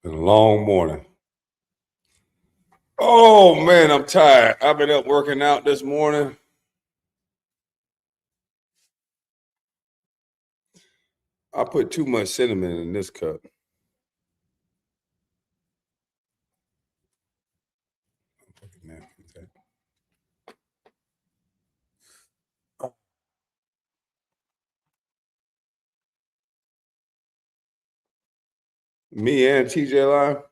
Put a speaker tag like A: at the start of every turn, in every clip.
A: Been a long morning. Oh man, I'm tired. I've been up working out this morning. I put too much cinnamon in this cup. Me and TJ Live.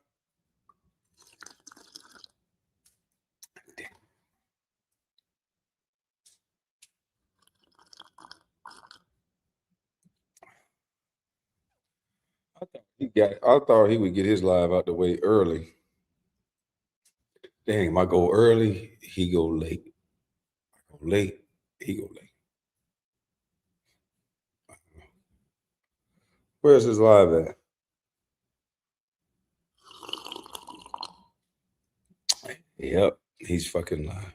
A: I thought he would get his live out the way early. Dang, I go early, he go late. I go late, he go late. Where's his live at? Yep, he's fucking live.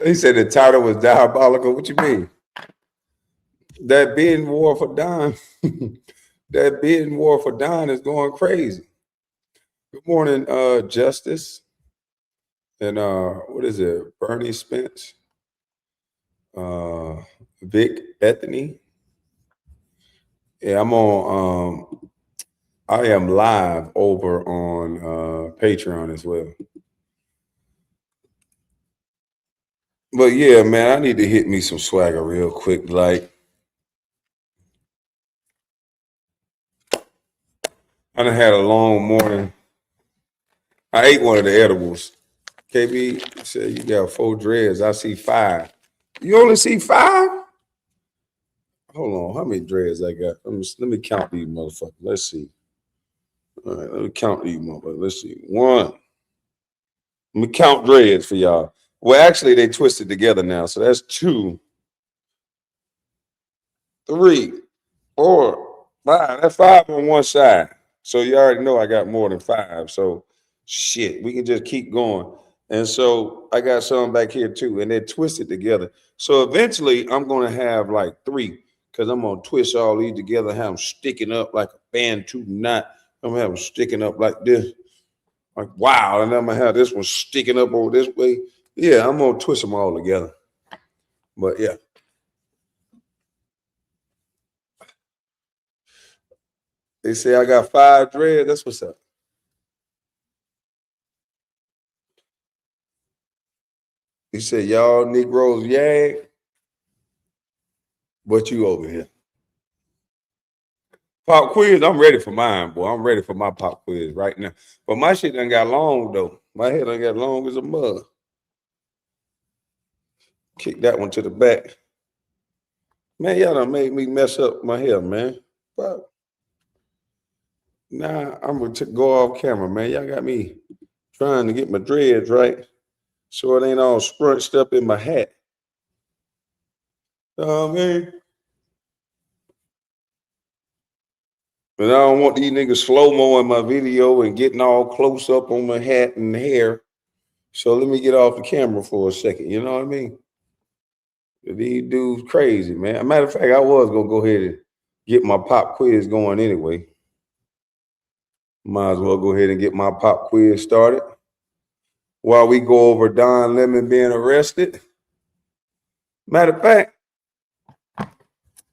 A: He said the title was diabolical. What you mean? That bidding war for Don, that bidding war for Don is going crazy. Good morning, Justice. And what is it? Bernie Spence, uh, Vic Bethany. Yeah, I am live over on Patreon as well. But yeah, man, I need to hit me some swagger real quick. Like, I done had a long morning. I ate one of the edibles. KB said you got 4 dreads. I see 5. You only see 5? Hold on, how many dreads I got? Let me count these motherfuckers. Let's see. All right, let me count these motherfuckers. Let's see. 1. Let me count dreads for y'all. Well, actually, they twisted together now. So that's 2, 3, 4, 5. That's 5 on one side. So you already know I got more than 5. So shit, we can just keep going. And so I got some back here too, and they're twisted together. So eventually I'm gonna have like 3, because I'm gonna twist all these together, have them sticking up like a Bantu knot. I'm gonna have them sticking up like this. Like, wow. And I'm gonna have this one sticking up over this way. Yeah, I'm gonna twist them all together. But yeah. They say I got 5 dreads. That's what's up. He said, y'all Negroes yag, but you over here. Pop quiz, I'm ready for mine, boy. I'm ready for my pop quiz right now. But my shit done got long though. My hair done got long as a mug. Kick that one to the back. Man, y'all done made me mess up my hair, man. But nah, I'm gonna go off camera, man. Y'all got me trying to get my dreads right so it ain't all scrunched up in my hat. You know what I mean? And I don't want these niggas slow-mo in my video and getting all close up on my hat and hair. So let me get off the camera for a second. You know what I mean? These dudes crazy, man. As a matter of fact, I was gonna go ahead and get my pop quiz going anyway. Might as well go ahead and get my pop quiz started while we go over Don Lemon being arrested. Matter of fact,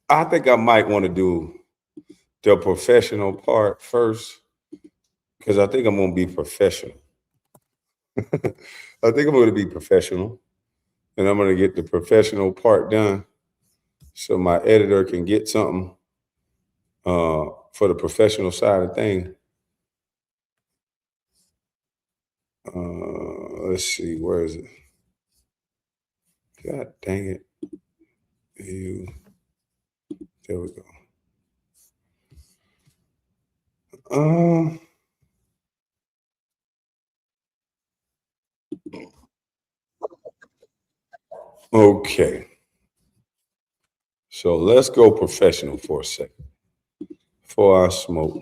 A: I think I might want to do the professional part first because I think I'm gonna be professional. I think I'm gonna be professional, and I'm gonna get the professional part done so my editor can get something for the professional side of things. Let's see, where is it? God dang it. You, there we go. Um, Okay. So let's go professional for a second before I smoke.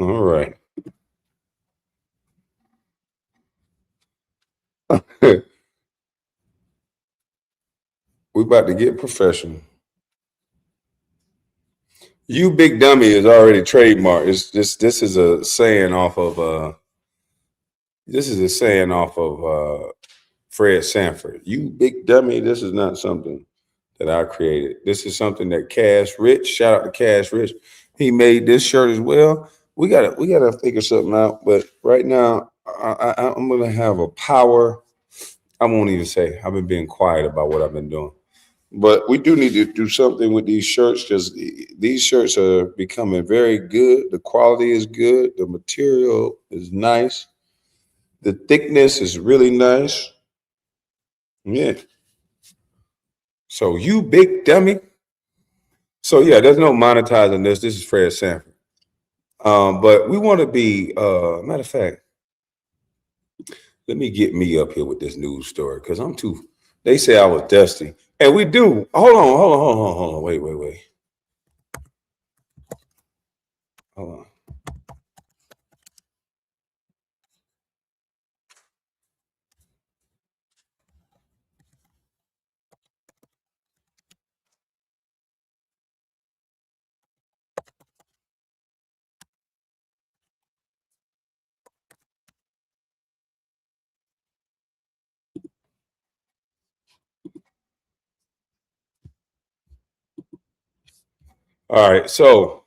A: All right. We about to get professional. You big dummy is already trademarked. It's just this is a saying off of Fred Sanford. You big dummy. This is not something that I created. This is something that Cash Rich, shout out to Cash Rich. He made this shirt as well. We gotta figure something out. But right now, I'm gonna have a power. I won't even say. I've been being quiet about what I've been doing. But we do need to do something with these shirts because these shirts are becoming very good. The quality is good. The material is nice. The thickness is really nice. Yeah. So you big dummy. So yeah, there's no monetizing this. This is Fred Sanford. But we want to be matter of fact, let me get me up here with this news story because I'm too they say I was dusty. And we do. Hold on. Wait. Hold on. All right, so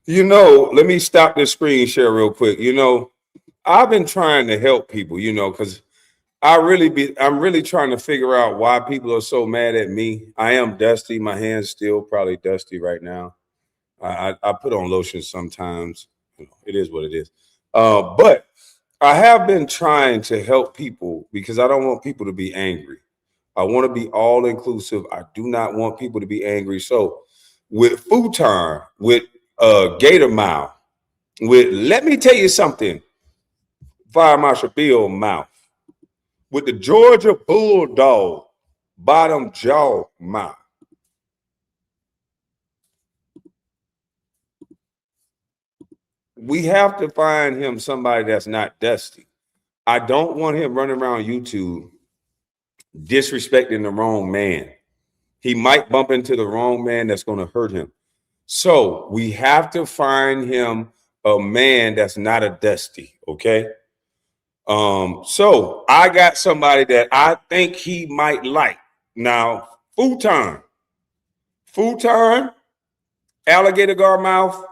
A: let me stop this screen share real quick. I've been trying to help people, because I'm really trying to figure out why people are so mad at me. I am dusty. My hands still probably dusty right now. I put on lotion sometimes. It is what it is. But I have been trying to help people because I don't want people to be angry. I want to be all inclusive. I do not want people to be angry. So with Futon, with Gator Mile, with let me tell you something, Fire Marshal Bill Mouth, with the Georgia Bulldog bottom jaw mouth. We have to find him somebody that's not dusty. I don't want him running around YouTube disrespecting the wrong man. He might bump into the wrong man that's going to hurt him. So we have to find him a man that's not a dusty. Okay. So I got somebody that I think he might like. Now, Futon, alligator guard mouth.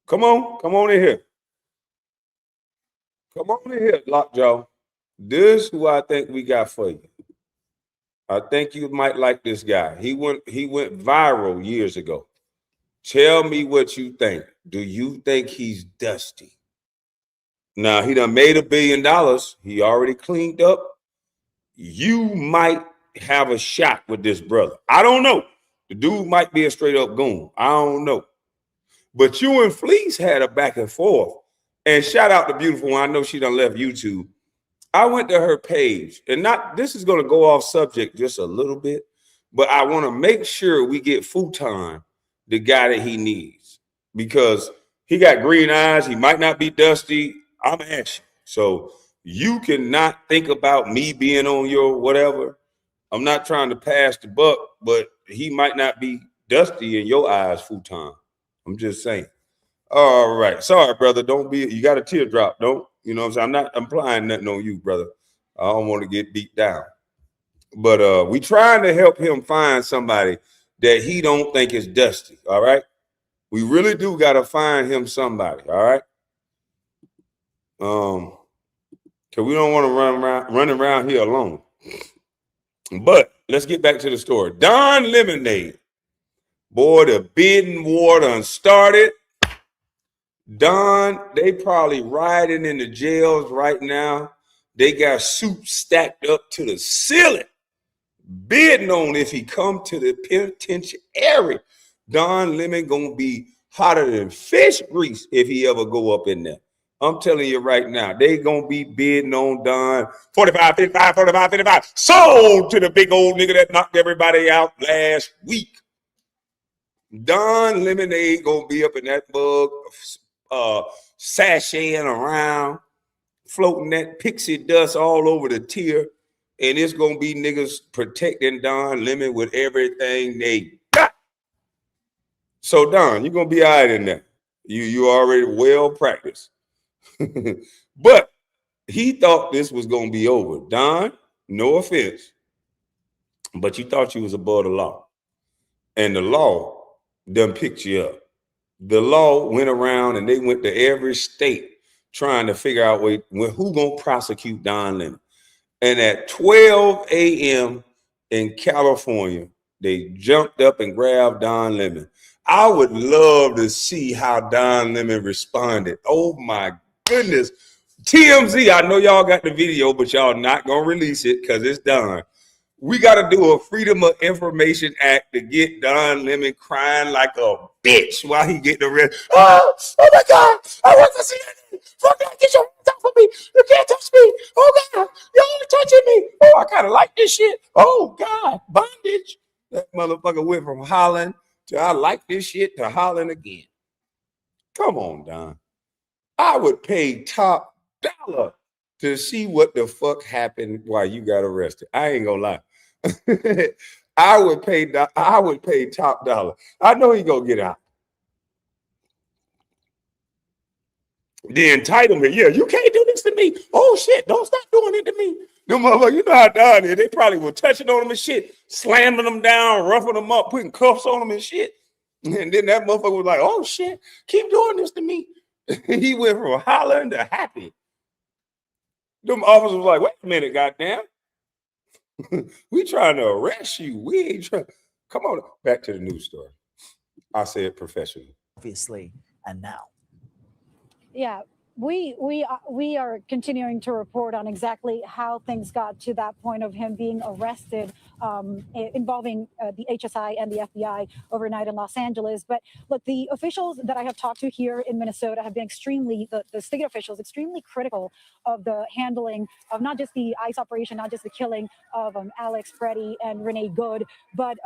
A: Come on in here. Come on in here, Lockjaw. This who I think we got for you. I think you might like this guy. He went viral years ago. Tell me what you think. Do you think he's dusty? Now he done made $1 billion. He already cleaned up. You might have a shot with this brother. I don't know. The dude might be a straight up goon. I don't know. But you and Fleece had a back and forth. And shout out to Beautiful One. I know she done left YouTube. I went to her page, and not this is going to go off subject just a little bit, but I want to make sure we get Futon, the guy that he needs, because he got green eyes. He might not be dusty. I'm ashy. So you cannot think about me being on your whatever. I'm not trying to pass the buck, but he might not be dusty in your eyes, Futon. I'm just saying. All right. Sorry, brother. Don't be, you got a teardrop. Don't, you know what I'm saying? I'm not implying nothing on you, brother. I don't want to get beat down. But we trying to help him find somebody that he don't think is dusty. All right. We really do got to find him somebody. All right. Cause we don't want to run around here alone. But let's get back to the story. Don Lemonade. Boy, the bidding war done started. Don, they probably riding in the jails right now. They got suits stacked up to the ceiling, bidding on if he come to the penitentiary. Don Lemon gonna be hotter than fish grease if he ever go up in there. I'm telling you right now, they gonna be bidding on Don 45, 55, 45, 55. Sold to the big old nigga that knocked everybody out last week. Don Lemonade gonna be up in that mug, sashaying around, floating that pixie dust all over the tier, and it's gonna be niggas protecting Don Lemon with everything they got. So Don, you're gonna be all right in there. You already well practiced. But he thought this was gonna be over. Don, no offense, but you thought you was above the law. And the law done picked you up. The law went around and they went to every state trying to figure out who gonna prosecute Don Lemon. And at 12 a.m. in California, they jumped up and grabbed Don Lemon. I would love to see how Don Lemon responded. Oh my goodness. TMZ, I know y'all got the video, but y'all not gonna release it because it's done. We got to do a Freedom of Information Act to get Don Lemon crying like a bitch while he getting arrested. Oh my God, I want to see it. Fuck that, get your hands off of me. You can't touch me. Oh God, you're only touching me. Oh, I kind of like this shit. Oh God, bondage. That motherfucker went from hollering to I like this shit to hollering again. Come on, Don. I would pay top dollar to see what the fuck happened while you got arrested. I ain't gonna lie. I would pay top dollar. I know he gonna get out. The entitlement, yeah, you can't do this to me. Oh shit, don't stop doing it to me. Them motherfuckers, you know how Don is. They probably were touching on him and shit, slamming them down, roughing them up, putting cuffs on them and shit. And then that motherfucker was like, oh shit, keep doing this to me. He went from hollering to happy. Them officers was like, wait a minute, goddamn. We trying to arrest you. We ain't trying. Come on, back to the news story. I say it professionally.
B: Obviously, and now.
C: Yeah, we are continuing to report on exactly how things got to that point of him being arrested, involving the HSI and the FBI overnight in Los Angeles. But look, the officials that I have talked to here in Minnesota have been the state officials, extremely critical of the handling of not just the ICE operation, not just the killing of Alex, Freddie, and Renee Good, but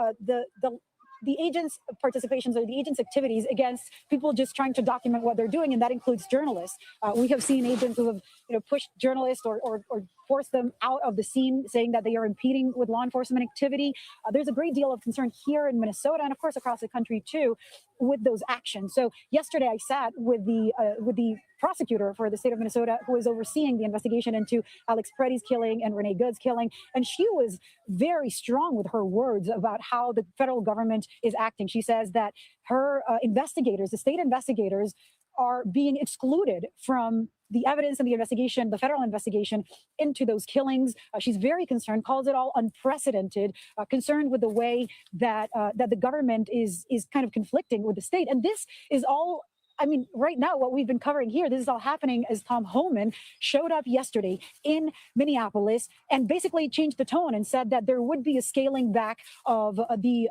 C: the agents' participations or the agents' activities against people just trying to document what they're doing, and that includes journalists. We have seen agents who have, pushed journalists or forced them out of the scene, saying that they are impeding with law enforcement activity. There's a great deal of concern here in Minnesota, and of course across the country too, with those actions. So yesterday I sat with the prosecutor for the state of Minnesota who is overseeing the investigation into Alex Freddie's killing and Renee Good's killing. And she was very strong with her words about how the federal government is acting. She says that her investigators, the state investigators, are being excluded from the evidence and the investigation, the federal investigation into those killings. She's very concerned, calls it all unprecedented, concerned with the way that that the government is kind of conflicting with the state. And this is all, I mean, right now, what we've been covering here, this is all happening as Tom Homan showed up yesterday in Minneapolis and basically changed the tone and said that there would be a scaling back of the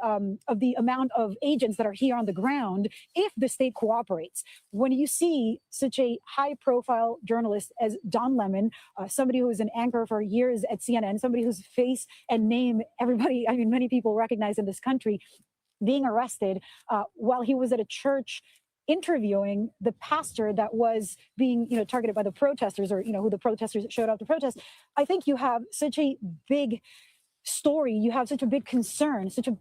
C: amount of agents that are here on the ground if the state cooperates. When you see such a high-profile journalist as Don Lemon, somebody who was an anchor for years at CNN, somebody whose face and name everybody, I mean, many people recognize in this country, being arrested while he was at a church interviewing the pastor that was being, targeted by the protesters, or, who the protesters showed up to protest. I think you have such a big story. You have such a big concern, such a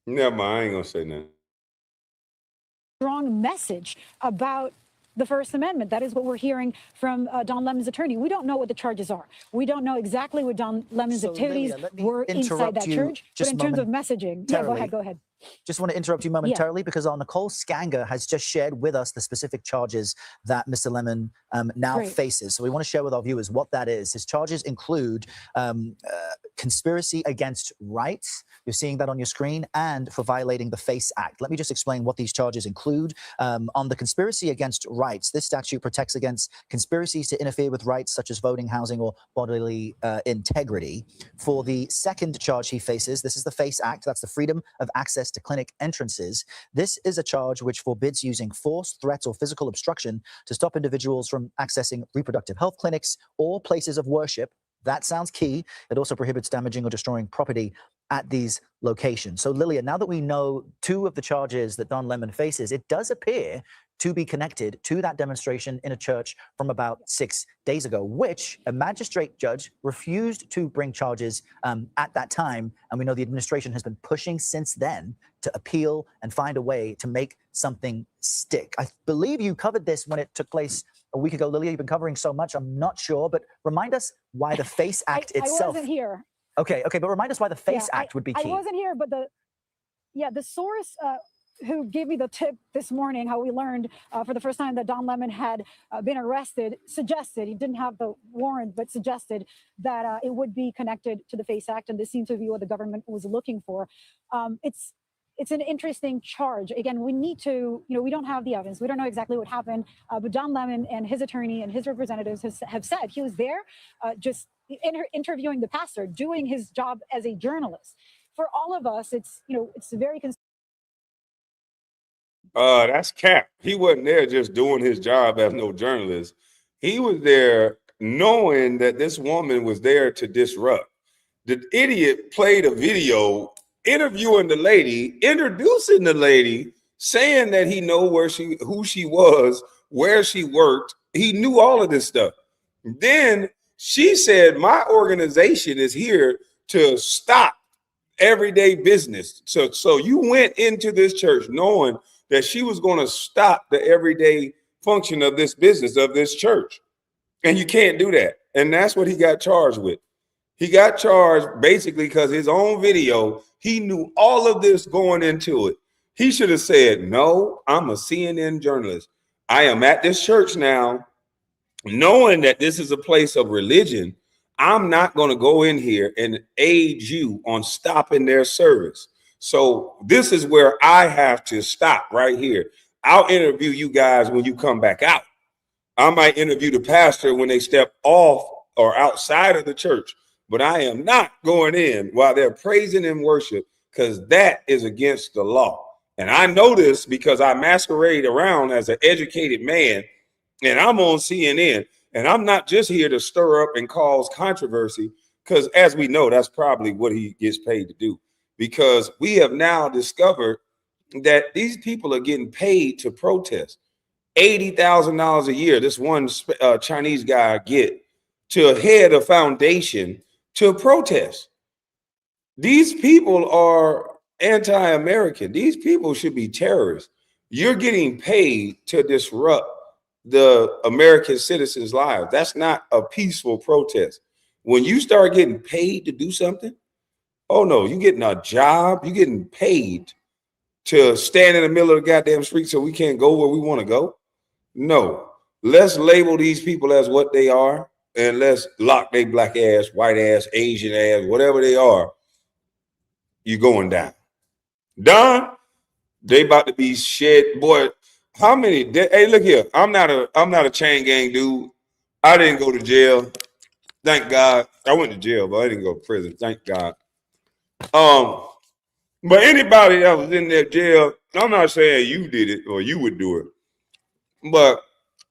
A: Never mind, I ain't gonna say nothing.
C: strong message about the First Amendment. That is what we're hearing from Don Lemon's attorney. We don't know what the charges are. We don't know exactly what Don Lemon's activities were inside that church. But in terms of messaging, yeah, go ahead.
B: Just want to interrupt you momentarily because our Nicole Scanger has just shared with us the specific charges that Mr. Lemon now faces. So we want to share with our viewers what that is. His charges include conspiracy against rights. You're seeing that on your screen, and for violating the FACE Act. Let me just explain what these charges include. On the conspiracy against rights, this statute protects against conspiracies to interfere with rights such as voting, housing, or bodily integrity. For the second charge he faces, this is the FACE Act. That's the Freedom of Access to Clinic Entrances. This is a charge which forbids using force, threats, or physical obstruction to stop individuals from accessing reproductive health clinics or places of worship. That sounds key. It also prohibits damaging or destroying property at these locations. So Lillian, now that we know two of the charges that Don Lemon faces, it does appear to be connected to that demonstration in a church from about 6 days ago, which a magistrate judge refused to bring charges at that time. And we know the administration has been pushing since then to appeal and find a way to make something stick. I believe you covered this when it took place a week ago. Lillian, you've been covering so much, I'm not sure, but remind us why the FACE Act itself.
C: I wasn't here.
B: Okay, but remind us why the FACE Act would be key.
C: I wasn't here, but the source who gave me the tip this morning, how we learned for the first time that Don Lemon had been arrested, suggested, he didn't have the warrant, but suggested that it would be connected to the FACE Act, and this seemed to be what the government was looking for. It's an interesting charge. Again, we need to, we don't have the evidence. We don't know exactly what happened, but Don Lemon and his attorney and his representatives have said he was there just interviewing the pastor, doing his job as a journalist. For all of us, it's very
A: that's cap. He wasn't there just doing his job as no journalist. He was there knowing that this woman was there to disrupt. The idiot played a video interviewing the lady, introducing the lady, saying that he know who she was, where she worked. He knew all of this stuff. Then she said, my organization is here to stop everyday business. So you went into this church knowing that she was going to stop the everyday function of this business, of this church. And you can't do that. And that's what he got charged with. He got charged basically because his own video, he knew all of this going into it. He should have said, no, I'm a CNN journalist. I am at this church now, knowing that this is a place of religion. I'm not going to go in here and aid you on stopping their service. So this is where I have to stop right here. I'll interview you guys when you come back out. I might interview the pastor when they step off or outside of the church, but I am not going in while they're praising and worship, because that is against the law. And I know this because I masquerade around as an educated man, and I'm on CNN, and I'm not just here to stir up and cause controversy, because as we know, that's probably what he gets paid to do. Because we have now discovered that these people are getting paid to protest. $80,000 a year, this one Chinese guy get to head a foundation to protest. These people are anti-American. These people should be terrorists. You're getting paid to disrupt the American citizens' lives. That's not a peaceful protest. When you start getting paid to do something, oh no, you're getting a job, you're getting paid to stand in the middle of the goddamn street so we can't go where we want to go. No, let's label these people as what they are, and let's lock their black ass, white ass, Asian ass, whatever they are. You're going down. Don, they about to be shed. Boy, how many? Hey, look here. I'm not a chain gang dude. I didn't go to jail. Thank God. I went to jail, but I didn't go to prison. Thank God. But anybody that was in that jail, I'm not saying you did it or you would do it, but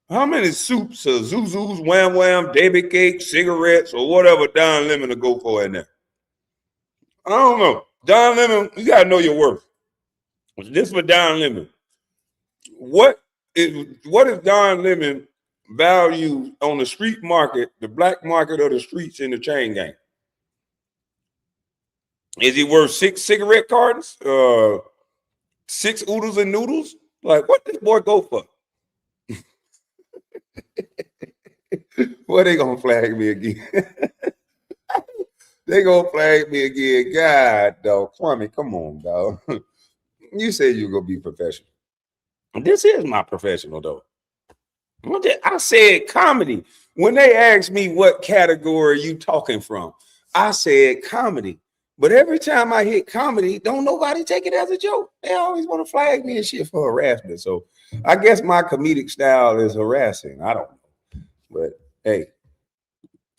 A: how many soups or Zuzus, Wham Wham, David Cake, cigarettes, or whatever Don Lemon to go for in there? I don't know. Don Lemon, you gotta know your worth. This for Don Lemon. What is Don Lemon value on the street market, the black market of the streets in the chain gang? Is he worth 6 cigarette cartons? 6 oodles and noodles? Like, what this boy go for? Boy, they gonna flag me again. They gonna flag me again. God, dog. Kwame, come on, dog. You said you're gonna be professional. This is my professional though. I said comedy. When they asked me what category you talking from, I said comedy. But every time I hit comedy, don't nobody take it as a joke. They always want to flag me and shit for harassment. So I guess my comedic style is harassing. I don't know. But hey,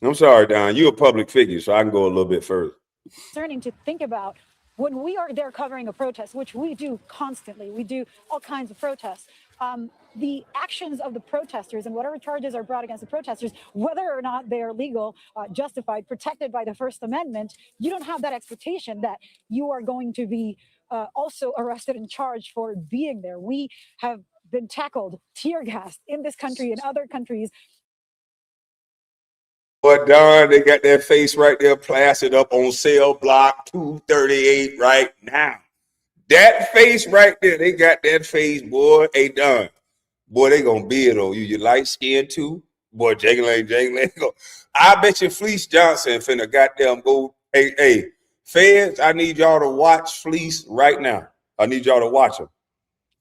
A: I'm sorry, Don. You're a public figure, so I can go a little bit further.
C: Concerning to think about when we are there covering a protest, which we do constantly. We do all kinds of protests. The actions of the protesters and whatever charges are brought against the protesters, whether or not they are legal, justified, protected by the First Amendment, you don't have that expectation that you are going to be also arrested and charged for being there. We have been tackled, tear gassed in this country and other countries.
A: But Don, they got that face right there plastered up on cell block 238 right now. That face right there, they got that face, boy. Hey, Don, boy, they gonna be it on you. You light skin too, boy. Jangling. I bet you Fleece Johnson finna goddamn go. Hey, feds, I need y'all to watch Fleece right now. I need y'all to watch him,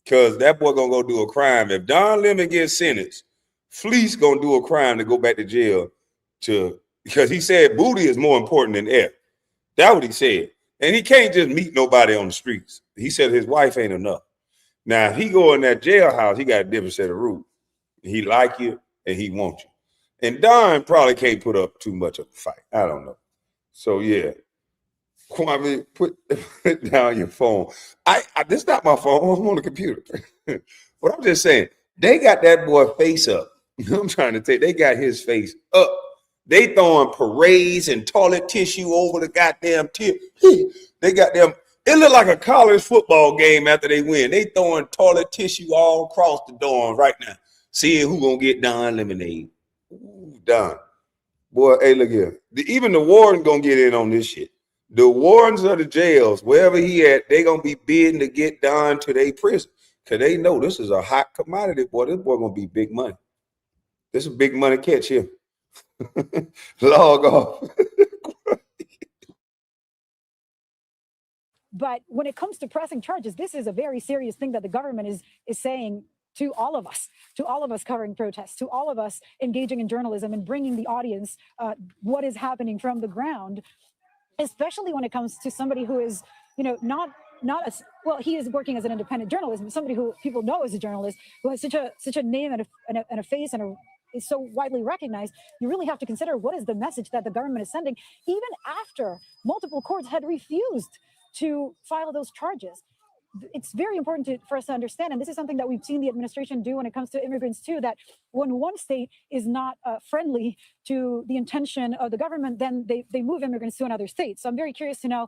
A: cause that boy gonna go do a crime. If Don Lemon gets sentenced, Fleece gonna do a crime to go back to jail. Because he said booty is more important than air. That's what he said. And he can't just meet nobody on the streets. He said his wife ain't enough. Now, if he go in that jailhouse, he got a different set of rules. He like you and he wants you. And Don probably can't put up too much of a fight. I don't know. So, yeah. Kwame, put down your phone. This is not my phone. I'm on the computer. But I'm just saying, they got that boy face up. I'm trying to tell you, they got his face up. They throwing parades and toilet tissue over the goddamn tip. They got them. It look like a college football game after they win. They throwing toilet tissue all across the dorm right now. Seeing who gonna get Don lemonade. Ooh, Don. Boy, hey, look here. Even the warden gonna get in on this shit. The wardens of the jails, wherever he at, they gonna be bidding to get Don to their prison. Cause they know this is a hot commodity, boy. This boy gonna be big money. This is big money catch here. Log off.
C: But when it comes to pressing charges, this is a very serious thing that the government is saying to all of us covering protests, to all of us engaging in journalism and bringing the audience what is happening from the ground, especially when it comes to somebody who is, not as well. He is working as an independent journalist, but somebody who people know as a journalist, who has such a name and a face and is so widely recognized. You really have to consider what is the message that the government is sending, even after multiple courts had refused to file those charges. It's very important for us to understand, and this is something that we've seen the administration do when it comes to immigrants too, that when one state is not friendly to the intention of the government, then they move immigrants to another state. So I'm very curious to know.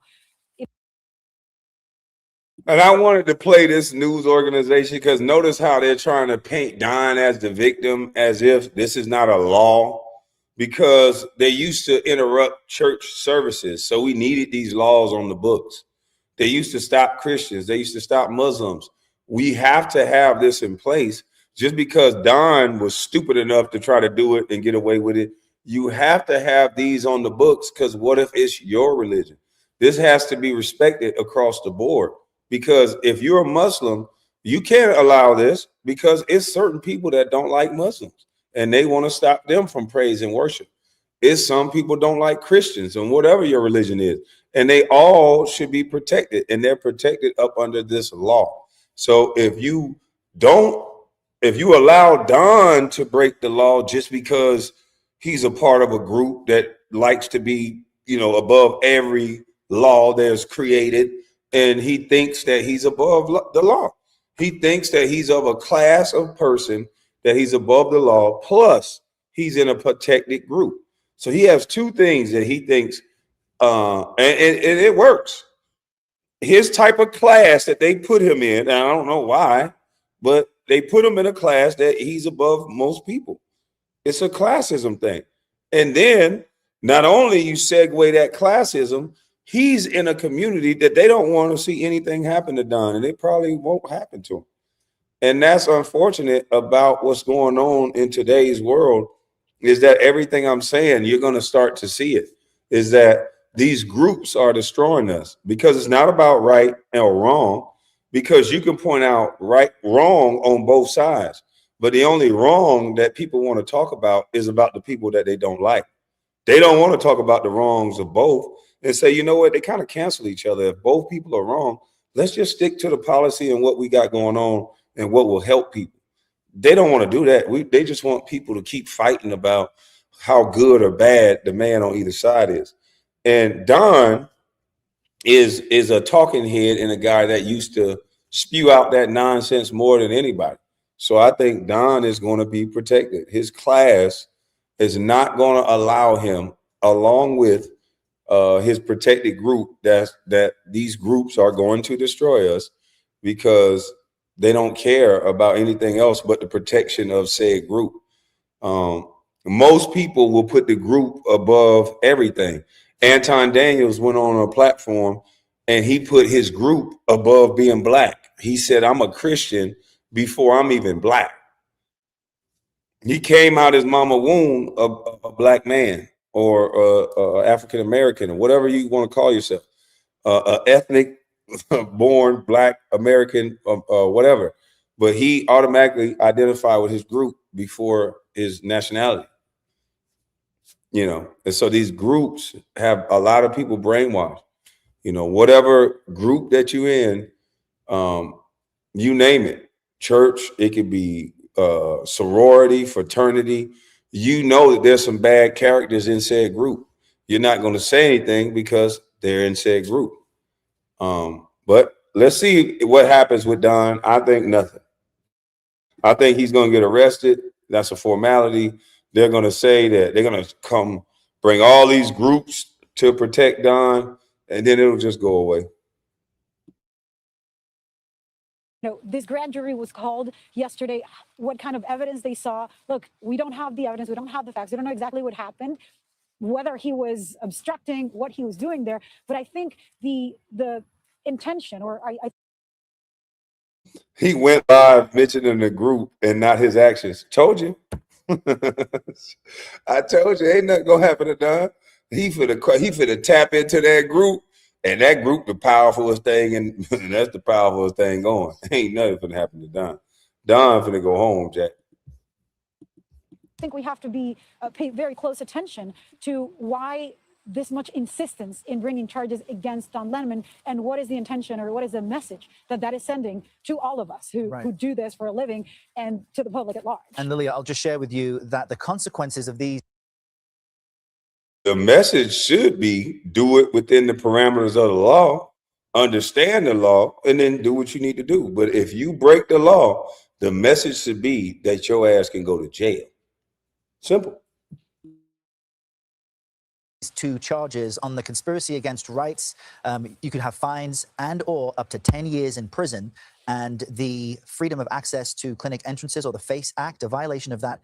A: And I wanted to play this news organization because notice how they're trying to paint Don as the victim, as if this is not a law, because they used to interrupt church services. So we needed these laws on the books. They used to stop Christians. They used to stop Muslims. We have to have this in place. Just because Don was stupid enough to try to do it and get away with it, you have to have these on the books, because what if it's your religion? This has to be respected across the board. Because if you're a Muslim, you can't allow this, because it's certain people that don't like Muslims and they want to stop them from praise and worship. It's some people don't like Christians and whatever your religion is, and they all should be protected, and they're protected up under this law. So if you allow Don to break the law just because he's a part of a group that likes to be, above every law that's created, and he thinks that he's above the law. He thinks that he's of a class of person, that he's above the law, plus he's in a protected group. So he has two things that he thinks, and it works. His type of class that they put him in, and I don't know why, but they put him in a class that he's above most people. It's a classism thing. And then not only you segue that classism, he's in a community that they don't want to see anything happen to Don, and it probably won't happen to him. And that's unfortunate about what's going on in today's world, is that everything I'm saying, you're going to start to see it, is that these groups are destroying us, because it's not about right or wrong. because you can point out wrong on both sides. But the only wrong that people want to talk about is about the people that they don't like. They don't want to talk about the wrongs of both and say, you know what, they kind of cancel each other. If both people are wrong, let's just stick to the policy and what we got going on and what will help people. They don't want to do that. They just want people to keep fighting about how good or bad the man on either side is. And Don is a talking head and a guy that used to spew out that nonsense more than anybody. So I think Don is going to be protected. His class is not going to allow him, along with his protected group, that these groups are going to destroy us because they don't care about anything else but the protection of said group. Most people will put the group above everything. Anton Daniels went on a platform and he put his group above being black. He said, I'm a Christian before I'm even black. He came out his mama womb a black man or African American or whatever you want to call yourself, ethnic born black American, whatever. But he automatically identified with his group before his nationality. You know, and so these groups have a lot of people brainwashed. You know, whatever group that you in, you name it, church, it could be sorority, fraternity. You know that there's some bad characters in said group. You're not going to say anything because they're in said group. But let's see what happens with Don. I think nothing. I think he's going to get arrested. That's a formality. They're going to say that they're going to come bring all these groups to protect Don, and then it'll just go away.
C: No, this grand jury was called yesterday. What kind of evidence they saw? Look, we don't have the evidence. We don't have the facts. We don't know exactly what happened, whether he was obstructing, what he was doing there. But I think the intention, or
A: he went live mentioning the group and not his actions. Told you. I told you, ain't nothing gonna happen to Don. He finna tap into that group, and that group the powerfulest thing, and that's the powerfulest thing going. Ain't nothing finna happen to Don. Don finna go home, Jack.
C: I think we have to pay very close attention to why this much insistence in bringing charges against Don Lemon, and what is the intention, or what is the message that is sending to all of us who do this for a living and to the public at large.
B: And Lilia, I'll just share with you that the consequences of these.
A: The message should be do it within the parameters of the law, understand the law, and then do what you need to do. But if you break the law, the message should be that your ass can go to jail. Simple.
B: Two charges on the conspiracy against rights. You could have fines and or up to 10 years in prison, and the freedom of access to clinic entrances, or the FACE Act, a violation of that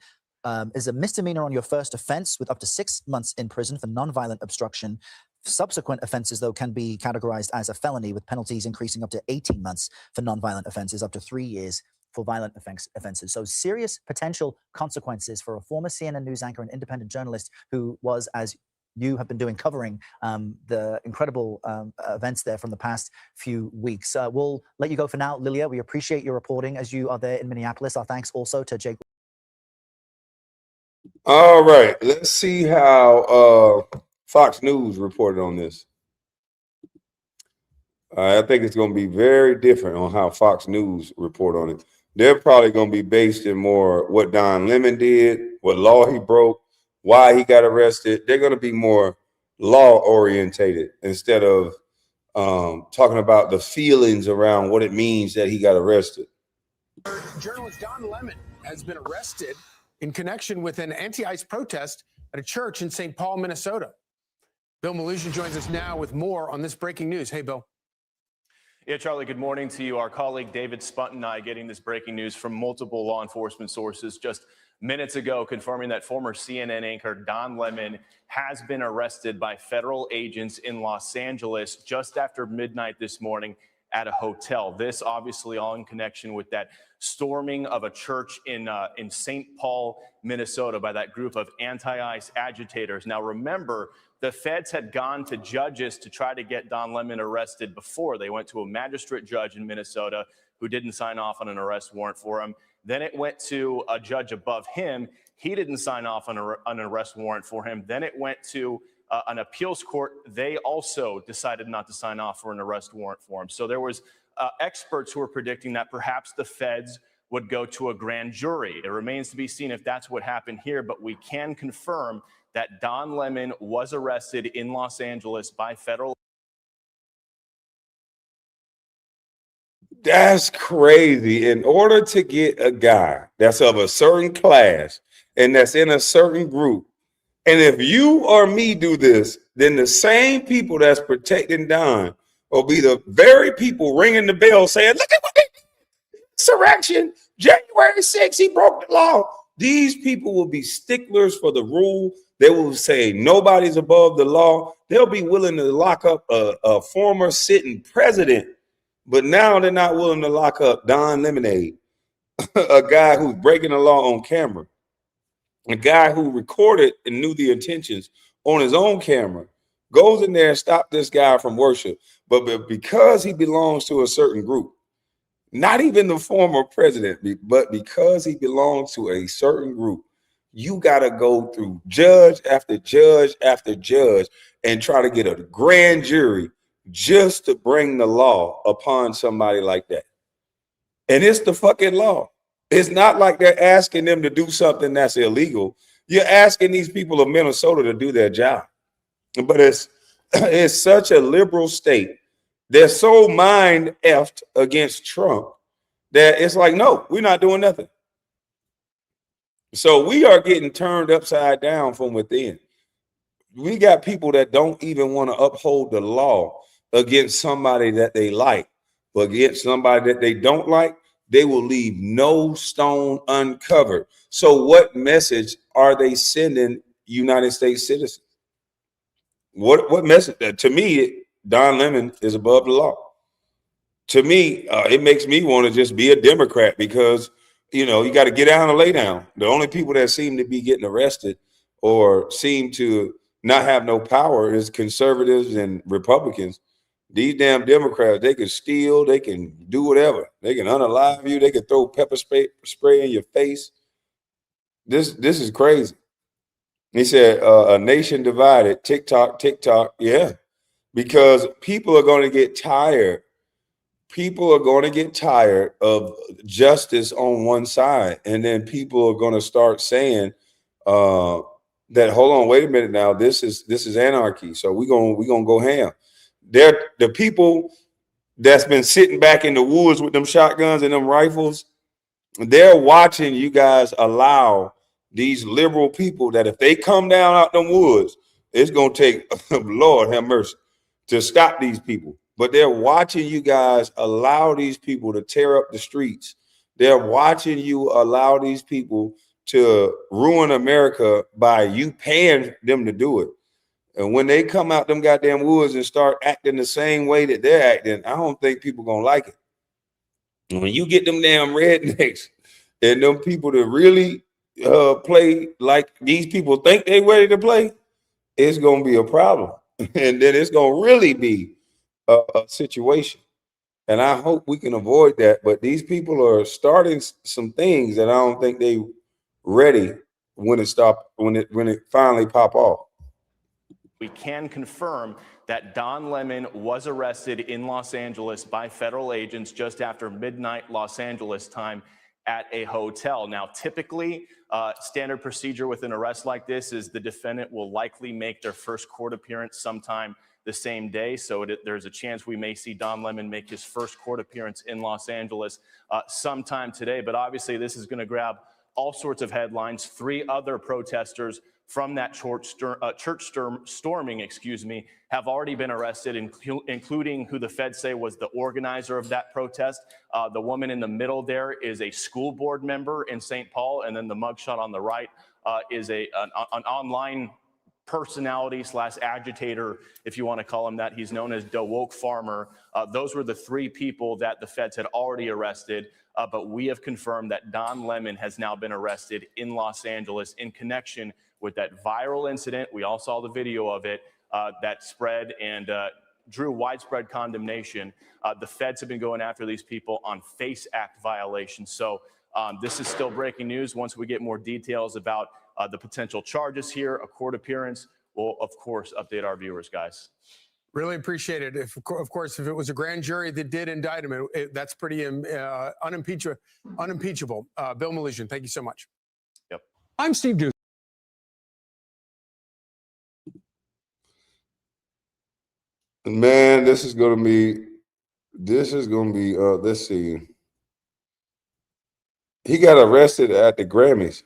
B: is a misdemeanor on your first offense with up to 6 months in prison for nonviolent obstruction. Subsequent offenses, though, can be categorized as a felony, with penalties increasing up to 18 months for nonviolent offenses, up to 3 years for violent offenses. So serious potential consequences for a former CNN news anchor and independent journalist who was, as you have been doing, covering the incredible events there from the past few weeks. We'll let you go for now, Lilia. We appreciate your reporting as you are there in Minneapolis. Our thanks also to Jake.
A: All right, let's see how Fox News reported on this. I think it's going to be very different on how Fox News report on it. They're probably going to be based in more what Don Lemon did, what law he broke, why he got arrested. They're going to be more law orientated instead of talking about the feelings around what it means that he got arrested.
D: Journalist Don Lemon has been arrested in connection with an anti-ICE protest at a church in St. Paul, Minnesota. Bill Malusian joins us now with more on this breaking news. Hey, Bill.
E: Yeah, Charlie, good morning to you. Our colleague David Spunt and I getting this breaking news from multiple law enforcement sources just minutes ago, confirming that former CNN anchor Don Lemon has been arrested by federal agents in Los Angeles just after midnight this morning at a hotel. This obviously all in connection with that storming of a church in St. Paul, Minnesota by that group of anti-ICE agitators. Now remember, the feds had gone to judges to try to get Don Lemon arrested before. They went to a magistrate judge in Minnesota who didn't sign off on an arrest warrant for him. Then it went to a judge above him. He didn't sign off on an arrest warrant for him. Then it went to an appeals court. They also decided not to sign off for an arrest warrant for him. So there was experts who were predicting that perhaps the feds would go to a grand jury. It remains to be seen if that's what happened here, but we can confirm that Don Lemon was arrested in Los Angeles by federal.
A: That's crazy. In order to get a guy that's of a certain class and that's in a certain group, and if you or me do this, then the same people that's protecting Don will be the very people ringing the bell saying, look at what they did. Insurrection, January 6th, he broke the law. These people will be sticklers for the rule. They will say nobody's above the law. They'll be willing to lock up a former sitting president. But now they're not willing to lock up Don Lemonade, a guy who's breaking the law on camera, a guy who recorded and knew the intentions on his own camera, goes in there and stopped this guy from worship. But because he belongs to a certain group, not even the former president, but because he belongs to a certain group, you got to go through judge after judge after judge and try to get a grand jury just to bring the law upon somebody like that. And it's the fucking law. It's not like they're asking them to do something that's illegal. You're asking these people of Minnesota to do their job. But it's such a liberal state. They're so mind effed against Trump that it's like, no, we're not doing nothing. So we are getting turned upside down from within. We got people that don't even want to uphold the law against somebody that they like, but against somebody that they don't like, they will leave no stone uncovered. So what message are they sending United States citizens? What message? To me, Don Lemon is above the law. To me, it makes me want to just be a Democrat because, you know, you got to get down and lay down. The only people that seem to be getting arrested or seem to not have no power is conservatives and Republicans. These damn Democrats, they can steal, they can do whatever. They can unalive you, they can throw pepper spray in your face. This is crazy. He said, a nation divided, TikTok, yeah, because people are going to get tired. People are going to get tired of justice on one side, and then people are going to start saying that, hold on, wait a minute now, this is anarchy, so we're gonna go ham. They're the people that's been sitting back in the woods with them shotguns and them rifles. They're watching you guys allow these liberal people that if they come down out them woods, it's going to take, Lord have mercy, to stop these people. But they're watching you guys allow these people to tear up the streets. They're watching you allow these people to ruin America by you paying them to do it. And when they come out them goddamn woods and start acting the same way that they're acting, I don't think people gonna like it. And when you get them damn rednecks and them people to really play like these people think they ready to play, it's gonna be a problem. And then it's gonna really be a situation. And I hope we can avoid that. But these people are starting some things that I don't think they ready when it finally pop off.
E: We can confirm that Don Lemon was arrested in Los Angeles by federal agents just after midnight Los Angeles time at a hotel. Now, typically, standard procedure with an arrest like this is the defendant will likely make their first court appearance sometime the same day. So there's a chance we may see Don Lemon make his first court appearance in Los Angeles sometime today. But obviously, this is going to grab all sorts of headlines. 3 other protesters from that church storming, have already been arrested, including who the feds say was the organizer of that protest. The woman in the middle there is a school board member in St. Paul, and then the mugshot on the right is an online personality / agitator, if you want to call him that. He's known as the woke farmer. Those were the 3 people that the feds had already arrested. But we have confirmed that Don Lemon has now been arrested in Los Angeles in connection with that viral incident. We all saw the video of it that spread and drew widespread condemnation. The feds have been going after these people on FACE Act violations. So this is still breaking news. Once we get more details about the potential charges here, a court appearance, we'll, of course, update our viewers, guys.
D: Really appreciate it. Of course, if it was a grand jury that did indict him, that's pretty unimpeachable. Bill Milesian, thank you so much.
E: Yep.
F: I'm Steve Doocy.
A: Man, this is gonna be, let's see. He got arrested at the Grammys.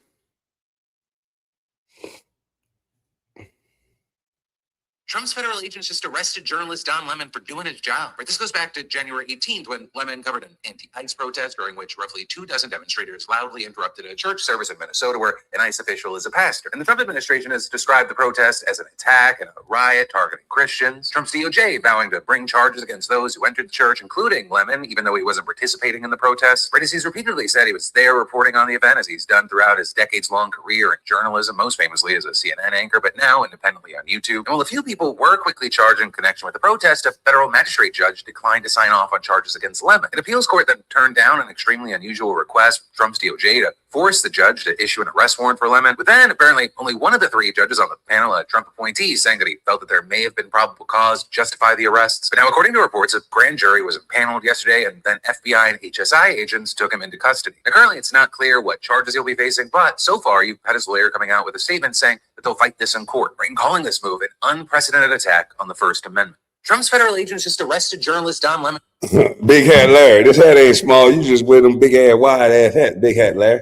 G: Trump's federal agents just arrested journalist Don Lemon for doing his job. Right, this goes back to January 18th when Lemon covered an anti-ICE protest during which roughly 24 demonstrators loudly interrupted a church service in Minnesota where an ICE official is a pastor. And the Trump administration has described the protest as an attack and a riot targeting Christians. Trump's DOJ vowing to bring charges against those who entered the church, including Lemon, even though he wasn't participating in the protests. Right, as he's repeatedly said he was there reporting on the event, as he's done throughout his decades-long career in journalism, most famously as a CNN anchor, but now independently on YouTube. And while a few people were quickly charged in connection with the protest, a federal magistrate judge declined to sign off on charges against Lemon. An appeals court then turned down an extremely unusual request from Trump's DOJ to force the judge to issue an arrest warrant for Lemon. But then apparently only one of the 3 judges on the panel, a Trump appointee, saying that he felt that there may have been probable cause to justify the arrests. But now, according to reports, a grand jury was impaneled yesterday, and then FBI and HSI agents took him into custody. Now, currently, it's not clear what charges he'll be facing, but so far, you've had his lawyer coming out with a statement saying that they'll fight this in court, right, and calling this move an unprecedented attack on the First Amendment. Trump's federal agents just arrested journalist Don Lemon.
A: Big hat Larry. This hat ain't small. You just wear them big ass wide ass hat. Big hat Larry.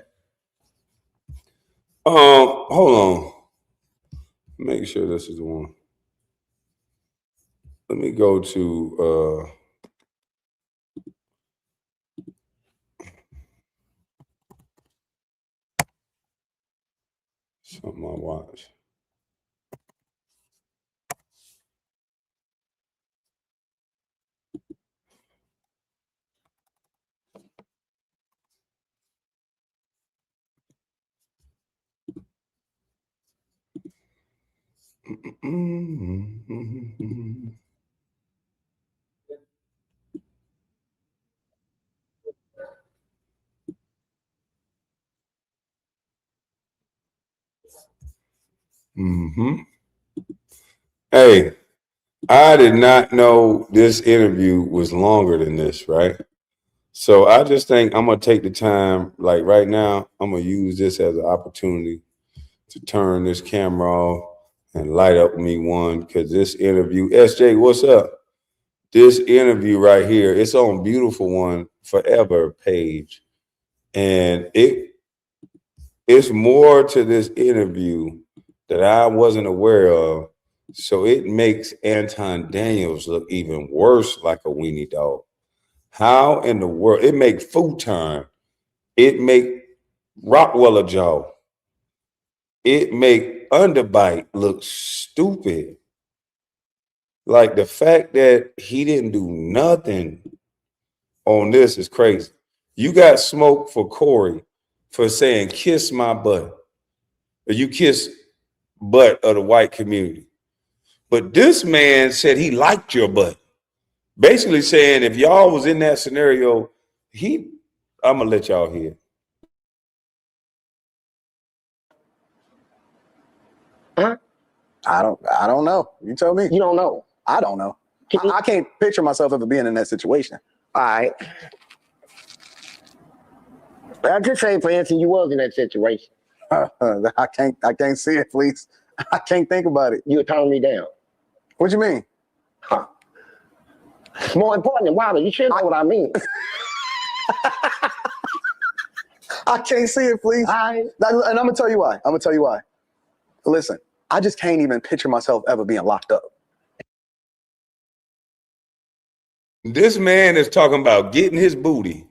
A: Hold on. Make sure this is the one. Let me go to something I watch. Hey, I did not know this interview was longer than this, right? So I just think I'm going to take the time, like right now, I'm going to use this as an opportunity to turn this camera off and light up me one, because this interview, SJ, what's up? This interview right here, it's on Beautiful One Forever page. And it's more to this interview that I wasn't aware of. So it makes Anton Daniels look even worse like a weenie dog. How in the world? It make Futon. It make Rottweiler jaw. It make Underbite look stupid. Like the fact that he didn't do nothing on this is crazy. You got smoke for Corey for saying kiss my butt. Or you kiss butt of the white community. But this man said he liked your butt. Basically saying if y'all was in that scenario, I'm gonna let y'all hear.
H: Huh? I don't know. You tell me.
I: You don't know.
H: I don't know. I can't picture myself ever being in that situation.
I: All right. I'll just say, for instance, you was in that situation.
H: I can't see it, Fleece. I can't think about it.
I: You would turn me down.
H: What you mean?
I: Huh. More important than Wilder, you should know what I mean.
H: I can't see it, Fleece.
I: Right.
H: And I'm gonna tell you why. Listen, I just can't even picture myself ever being locked up.
A: This man is talking about getting his booty.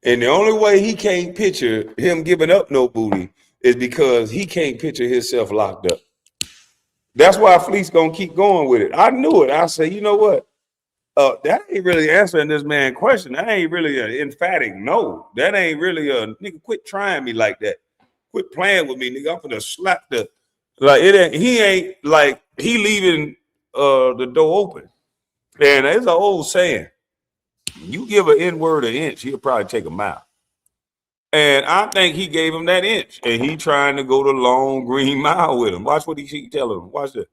A: And the only way he can't picture him giving up no booty is because he can't picture himself locked up. That's why Fleece gonna keep going with it. I knew it. I said, you know what? That ain't really answering this man's question. That ain't really an emphatic no. That ain't really a nigga. Quit trying me like that. Quit playing with me, nigga. I'm gonna slap the like it. Ain't, he ain't like he leaving the door open. And it's an old saying: you give an N-word an inch, he'll probably take a mile. And I think he gave him that inch, and he trying to go the long green mile with him. Watch what he telling him. Watch this.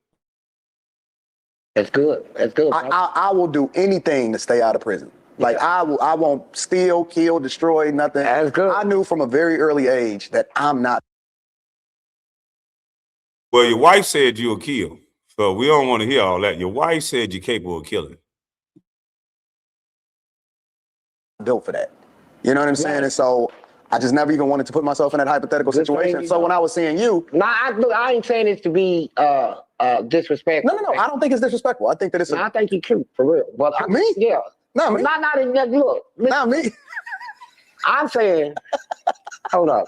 I: It's good. It's good.
H: I will do anything to stay out of prison. Like I won't steal, kill, destroy, nothing.
I: That's good.
H: I knew from a very early age that I'm not.
A: Well, your wife said you'll kill, so we don't want to hear all that. Your wife said you're capable of killing.
H: Built for that. You know what I'm saying? And so I just never even wanted to put myself in that hypothetical situation. So when I was seeing you,
I: I ain't saying this to be disrespectful.
H: no, I don't think it's disrespectful. I think that it's.
I: I think you're cute for real. But
H: me?
I: Yeah.
H: Not me.
I: Not in that look.
H: Not me.
I: I'm saying, hold up.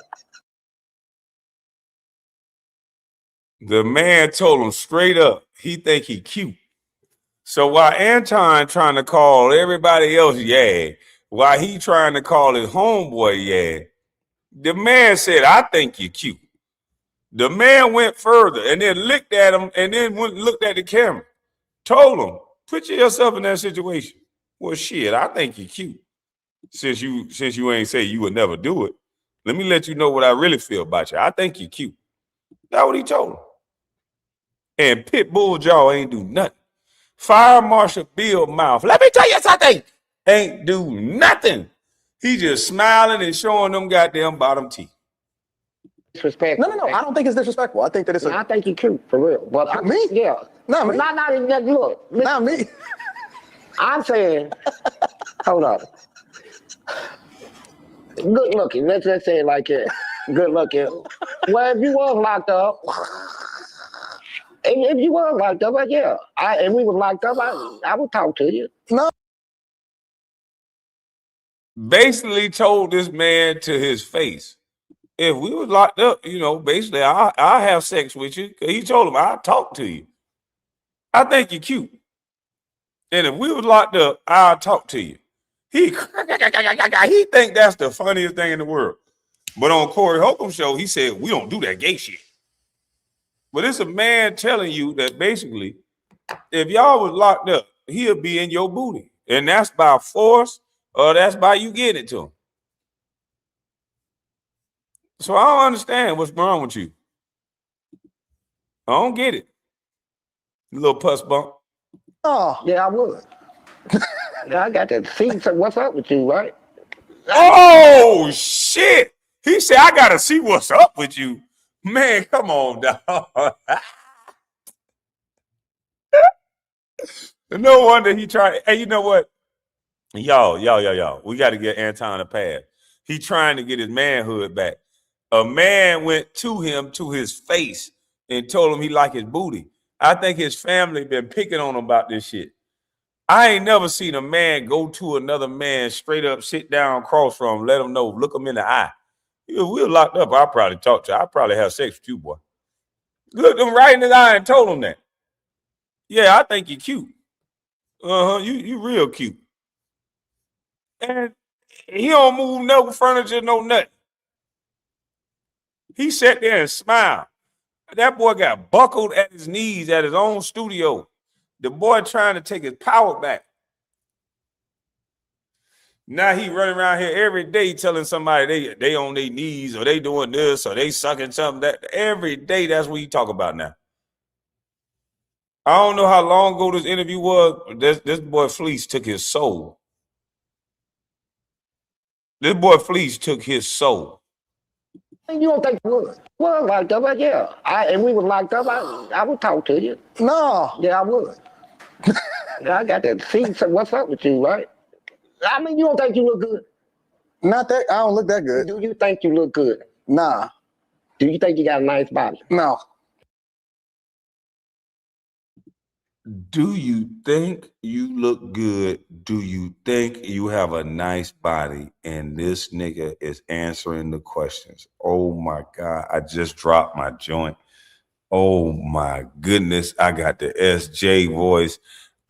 A: The man told him straight up he think he cute. So while Anton trying to call everybody else while he trying to call his homeboy the man said, I think you're cute. The man went further and then looked at him and then went and looked at the camera. Told him, put yourself in that situation. Well, shit, I think you're cute. Since you ain't say you would never do it, let me let you know what I really feel about you. I think you're cute. That's what he told him. And Pitbull Jaw ain't do nothing. Fire Marshal Bill Mouth, let me tell you something, ain't do nothing. He just smiling and showing them goddamn bottom teeth.
I: Disrespectful.
H: No, I don't think it's disrespectful. I think that it's.
I: I think you're cute for real. But
H: me?
I: Yeah.
H: Not me.
I: Not in that look.
H: Not me.
I: I'm saying, hold up. Good looking. Let's say it like that. Good looking. Well, if you was locked up, if you was locked up, and we was locked up, I would talk to you.
H: No.
A: Basically told this man to his face, if we was locked up, basically I'll have sex with you. He told him, I'll talk to you. I think you're cute. And if we was locked up, I'll talk to you. He think that's the funniest thing in the world. But on Corey Holcomb's show, he said, we don't do that gay shit. But it's a man telling you that basically, if y'all was locked up, he'll be in your booty. And that's by force or that's by you getting it to him. So I don't understand what's wrong with you. I don't get it. Little puss bump.
I: Oh. Yeah, I would. I got to see what's up with you, right?
A: Oh, shit. He said, I got to see what's up with you. Man, come on, dog. No wonder he tried. Hey, you know what? Y'all. We got to get Anton a pass. He trying to get his manhood back. A man went to him, to his face, and told him he liked his booty. I think his family been picking on him about this shit. I ain't never seen a man go to another man straight up, sit down, across from him, let him know, look him in the eye. If we were locked up, I'd probably talk to you. I'd probably have sex with you, boy. Looked him right in his eye and told him that. Yeah, I think you're cute. You real cute. And he don't move no furniture, no nothing. He sat there and smiled. That boy got buckled at his knees at his own studio. The boy trying to take his power back. Now he running around here every day telling somebody they on their knees or they doing this or they sucking something. That every day, that's what he talk about now. I don't know how long ago this interview was, but this boy Fleece took his soul. This boy Fleece took his soul.
I: You don't think we was locked up? And we was locked up, I would talk to you.
H: No.
I: Yeah, I would. I got to see what's up with you, right? I mean, you don't think you look good?
H: Not that. I don't look that good.
I: Do you think you look good?
H: Nah.
I: Do you think you got a nice body?
H: No.
A: Do you think you look good? Do you think you have a nice body? And this nigga is answering the questions. Oh my God, I just dropped my joint. Oh my goodness, I got the SJ voice.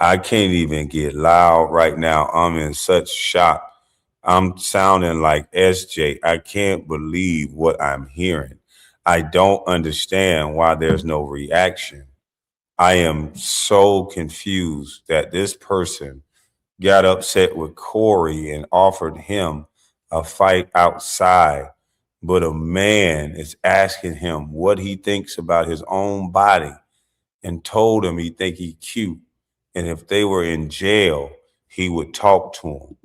A: I can't even get loud right now. I'm in such shock. I'm sounding like SJ. I can't believe what I'm hearing. I don't understand why there's no reaction. I am so confused that this person got upset with Corey and offered him a fight outside, but a man is asking him what he thinks about his own body and told him he think he cute. And if they were in jail, he would talk to him.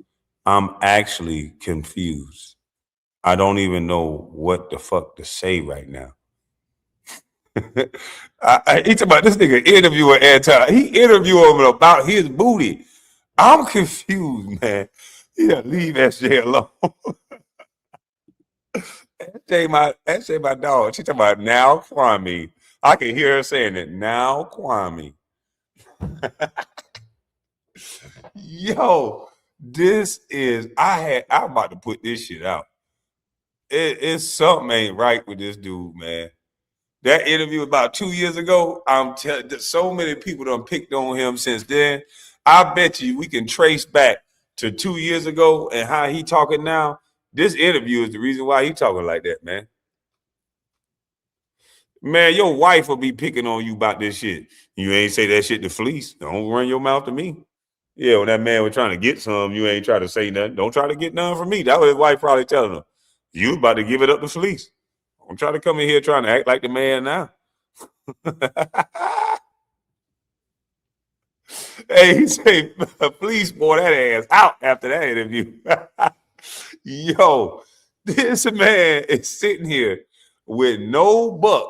A: I'm actually confused. I don't even know what the fuck to say right now. He talking about this nigga interviewing anti. He interviewing him about his booty. I'm confused, man. Yeah, leave SJ alone. SJ my dog. She talking about now Kwame. I can hear her saying it. Now Kwame. Yo, this is I'm about to put this shit out. It's something ain't right with this dude, man. That interview about 2 years ago, I'm telling so many people done picked on him since then. I bet you we can trace back to 2 years ago and how he talking now. This interview is the reason why he talking like that, man. Man, your wife will be picking on you about this shit. You ain't say that shit to Fleece. Don't run your mouth to me. Yeah, when that man was trying to get some, you ain't try to say nothing. Don't try to get none from me. That was his wife probably telling him. You about to give it up to Fleece. Don't try to come in here trying to act like the man now. Hey, he say, please, boy, that ass out after that interview. Yo, this man is sitting here with no buck,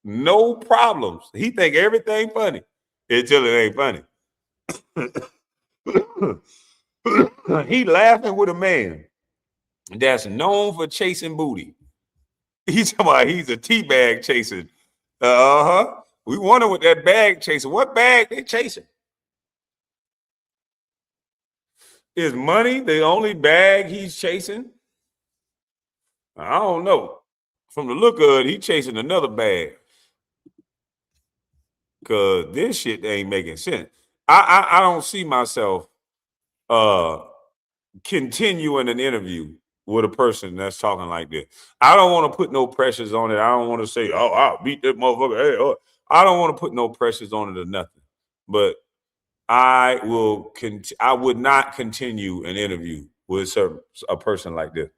A: no problems. He think everything funny until it ain't funny. He laughing with a man that's known for chasing booty. He's talking about he's a teabag chaser. Uh-huh. We wonder what that bag chasing. What bag they chasing? Is money the only bag he's chasing? I don't know. From the look of it, he's chasing another bag. Cause this shit ain't making sense. I don't see myself continuing an interview with a person that's talking like this. I don't want to put no pressures on it. I don't want to say, oh, I'll beat that motherfucker. Hey, oh. I don't want to put no pressures on it or nothing. But I would not continue an interview with a person like this.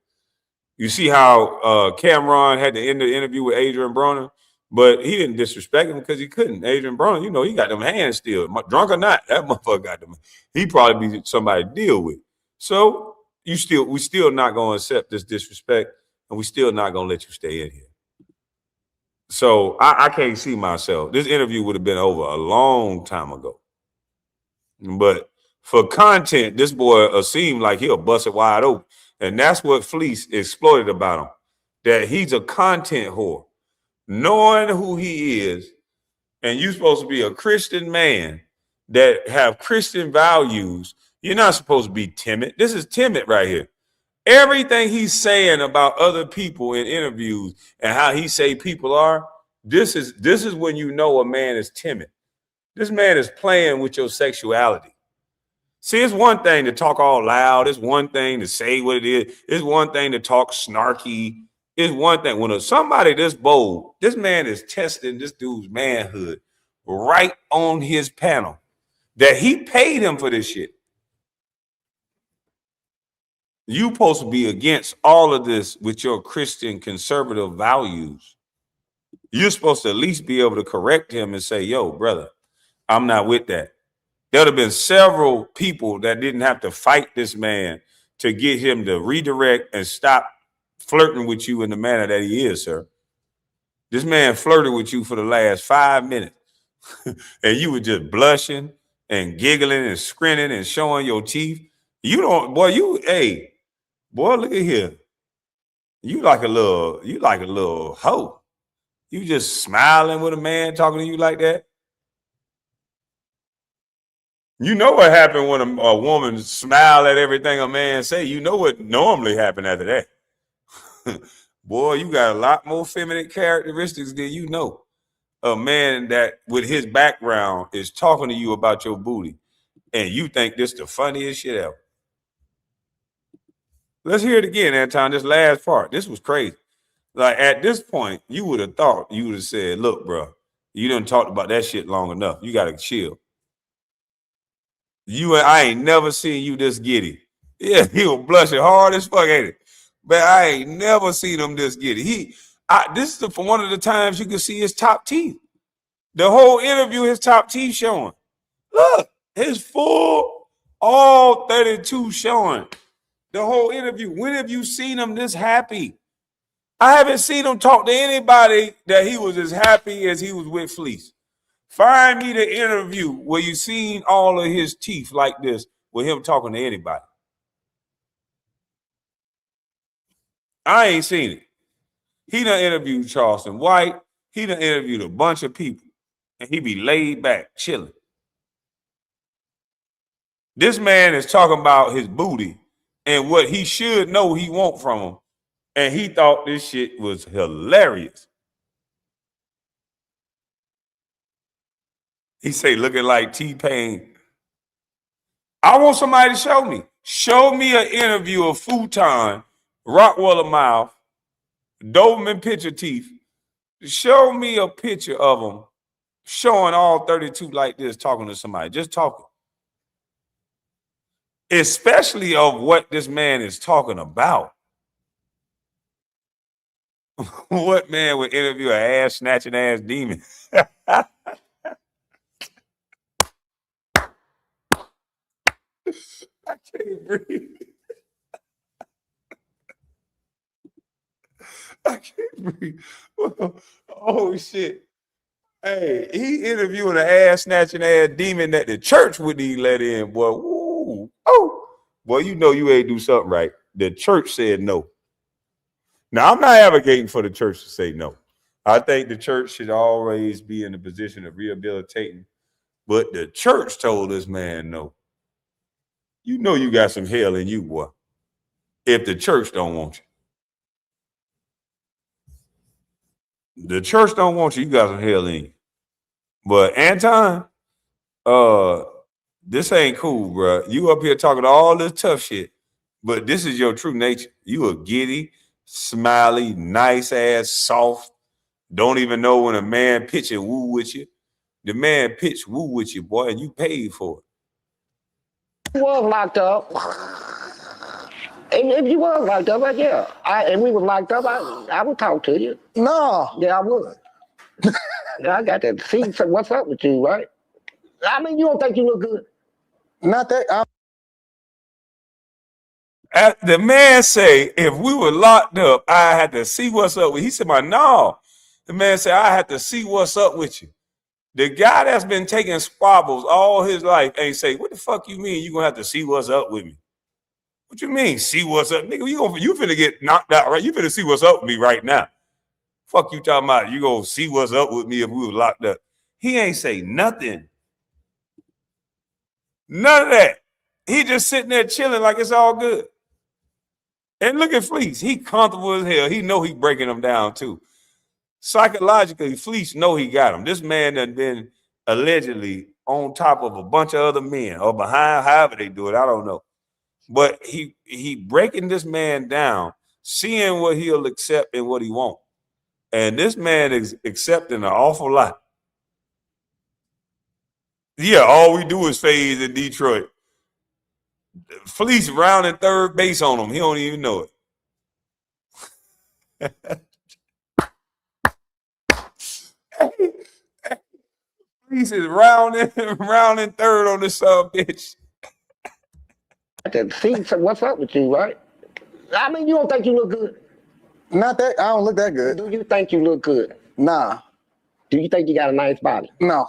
A: You see how Cameron had to end the interview with Adrian Broner, but he didn't disrespect him because he couldn't. Adrian Broner, you know, he got them hands still. Drunk or not, that motherfucker got them. He probably be somebody to deal with. So we still not gonna accept this disrespect, and we still not gonna let you stay in here. So I can't see myself. This interview would have been over a long time ago. But for content, this boy seemed like he'll bust it wide open. And that's what Fleece exploited about him, that he's a content whore. Knowing who he is, and you're supposed to be a Christian man that have Christian values, you're not supposed to be timid. This is timid right here. Everything he's saying about other people in interviews and how he say people are, this is when you know a man is timid. This man is playing with your sexuality. See, it's one thing to talk all loud. It's one thing to say what it is. It's one thing to talk snarky. It's one thing. When somebody this bold, this man is testing this dude's manhood right on his panel that he paid him for this shit. You supposed to be against all of this with your Christian conservative values. You're supposed to at least be able to correct him and say, yo, brother, I'm not with that. There'd have been several people that didn't have to fight this man to get him to redirect and stop flirting with you in the manner that he is, sir. This man flirted with you for the last 5 minutes. And you were just blushing and giggling and grinning and showing your teeth. You don't, boy, boy, look at here. You like a little hoe. You just smiling with a man talking to you like that. You know what happened when a woman smile at everything a man say. You know what normally happened after that. Boy, you got a lot more feminine characteristics than you know. a man that with his background is talking to you about your booty and you think this the funniest shit ever. Let's hear it again, Anton. This last part. This was crazy. Like at this point, you would have thought, you would have said, look, bro, you done talked about that shit long enough. You got to chill. I ain't never seen you this giddy. Yeah, he was blushing hard as fuck, ain't it? But I ain't never seen him this giddy. This is for one of the times you can see his top teeth. The whole interview, his top teeth showing. Look, his full, all 32 showing. The whole interview. When have you seen him this happy? I haven't seen him talk to anybody that he was as happy as he was with Fleece. Find me the interview where you seen all of his teeth like this with him talking to anybody. I ain't seen it. He done interviewed Charleston White. He done interviewed a bunch of people. And he be laid back, chilling. This man is talking about his booty and what he should know he want from him. And he thought this shit was hilarious. He say, looking like T-Pain. I want somebody to show me. Show me an interview of Futon, Rottweiler mouth, Doberman picture teeth. Show me a picture of him showing all 32 like this, talking to somebody, just talking. Especially of what this man is talking about. What man would interview an ass-snatching ass demon? I can't breathe. I can't breathe. Oh, shit. Hey, he interviewing an ass-snatching ass demon that the church wouldn't even let in, boy. Ooh. Oh. Boy, you know you ain't do something right. The church said no. Now, I'm not advocating for the church to say no. I think the church should always be in the position of rehabilitating. But the church told this man no. You know you got some hell in you, boy, if the church don't want you. The church don't want you, you got some hell in you. But Anton, this ain't cool, bro. You up here talking all this tough shit, but this is your true nature. You a giddy, smiley, nice ass, soft. Don't even know when a man pitch and woo with you. The man pitch woo with you, boy, and you paid for it.
I: He was locked up. If you was locked up, yeah. And we was locked up, I would talk to you.
H: No.
I: Yeah, I would. I got to see what's up with you, right? I mean, you don't think you look good?
H: Not that.
A: The man say, if we were locked up, I had to see what's up with you. He said, no. The man said, I had to see what's up with you. The guy that's been taking squabbles all his life ain't say, what the fuck you mean you gonna have to see what's up with me? What you mean, see what's up? Nigga, you finna get knocked out, right? You finna see what's up with me right now. Fuck you talking about, you gonna see what's up with me if we were locked up. He ain't say nothing. None of that. He just sitting there chilling like it's all good. And look at Fleece. He comfortable as hell. He know he breaking them down too. Psychologically, Fleece know he got him. This man done been allegedly on top of a bunch of other men or behind, however they do it. I don't know. But he breaking this man down, seeing what he'll accept and what he won't. And this man is accepting an awful lot. Yeah, all we do is phase in Detroit. Fleece rounding third base on him. He don't even know it. Fleece is rounding third on this bitch.
I: I got to see what's up with you, right? I mean, you don't think you look good?
H: Not that. I don't look that good.
I: Do you think you look good?
H: Nah.
I: Do you think you got a nice body?
H: No.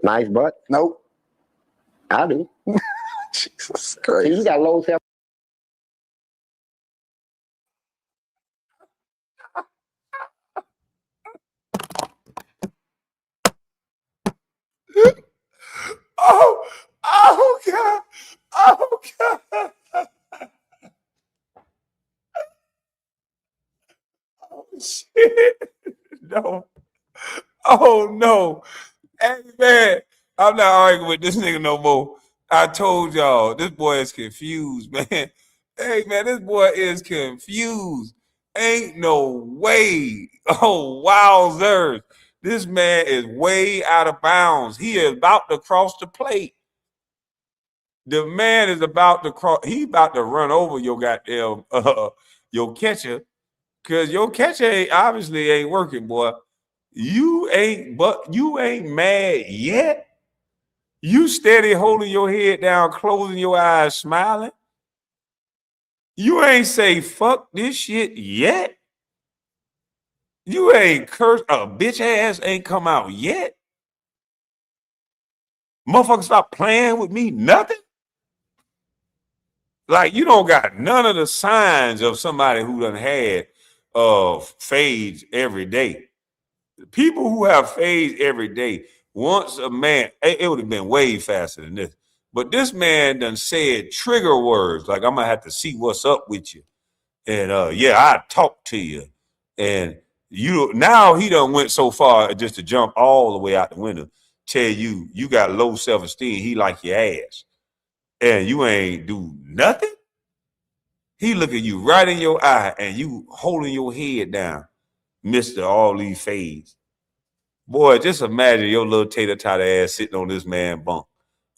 I: Nice butt?
H: Nope.
I: I do.
H: Jesus Christ.
I: You got low self.
A: Oh God. Oh God. Oh shit. No. Oh no. Hey man, I'm not arguing with this nigga no more. I told y'all, this boy is confused, man. Hey man, this boy is confused. Ain't no way. Oh, wowzers. This man is way out of bounds. He is about to cross the plate. The man is about to cross. He about to run over your goddamn your catcher, cause your catcher obviously ain't working, boy. You ain't mad yet. You steady holding your head down, closing your eyes, smiling. You ain't say fuck this shit yet. You ain't cursed. A bitch ass ain't come out yet. Motherfucker, stop playing with me. Nothing. Like you don't got none of the signs of somebody who done had fades every day. People who have fades every day, once a man, it would have been way faster than this. But this man done said trigger words like I'm gonna have to see what's up with you. And yeah, I talk to you. And you now he done went so far just to jump all the way out the window, tell you you got low self-esteem. He like your ass. And you ain't do nothing. He looking you right in your eye and you holding your head down, Mr. All these fades. Boy, just imagine your little tater-tot ass sitting on this man bunk,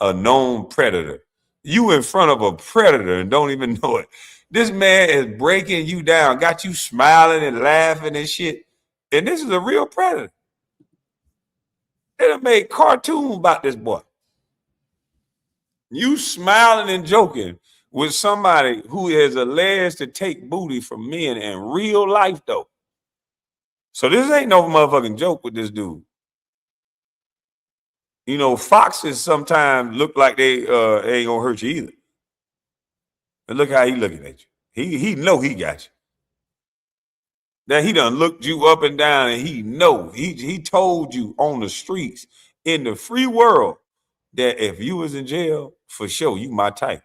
A: a known predator. You in front of a predator and don't even know it. This man is breaking you down, got you smiling and laughing and shit. And this is a real predator. They done made cartoons about this boy. You smiling and joking with somebody who is alleged to take booty from men in real life, though. So this ain't no motherfucking joke with this dude. You know, foxes sometimes look like they ain't gonna hurt you either. And look how he looking at you. He know he got you. Now he done looked you up and down and he know. He told you on the streets in the free world that if you was in jail, for sure, you my type.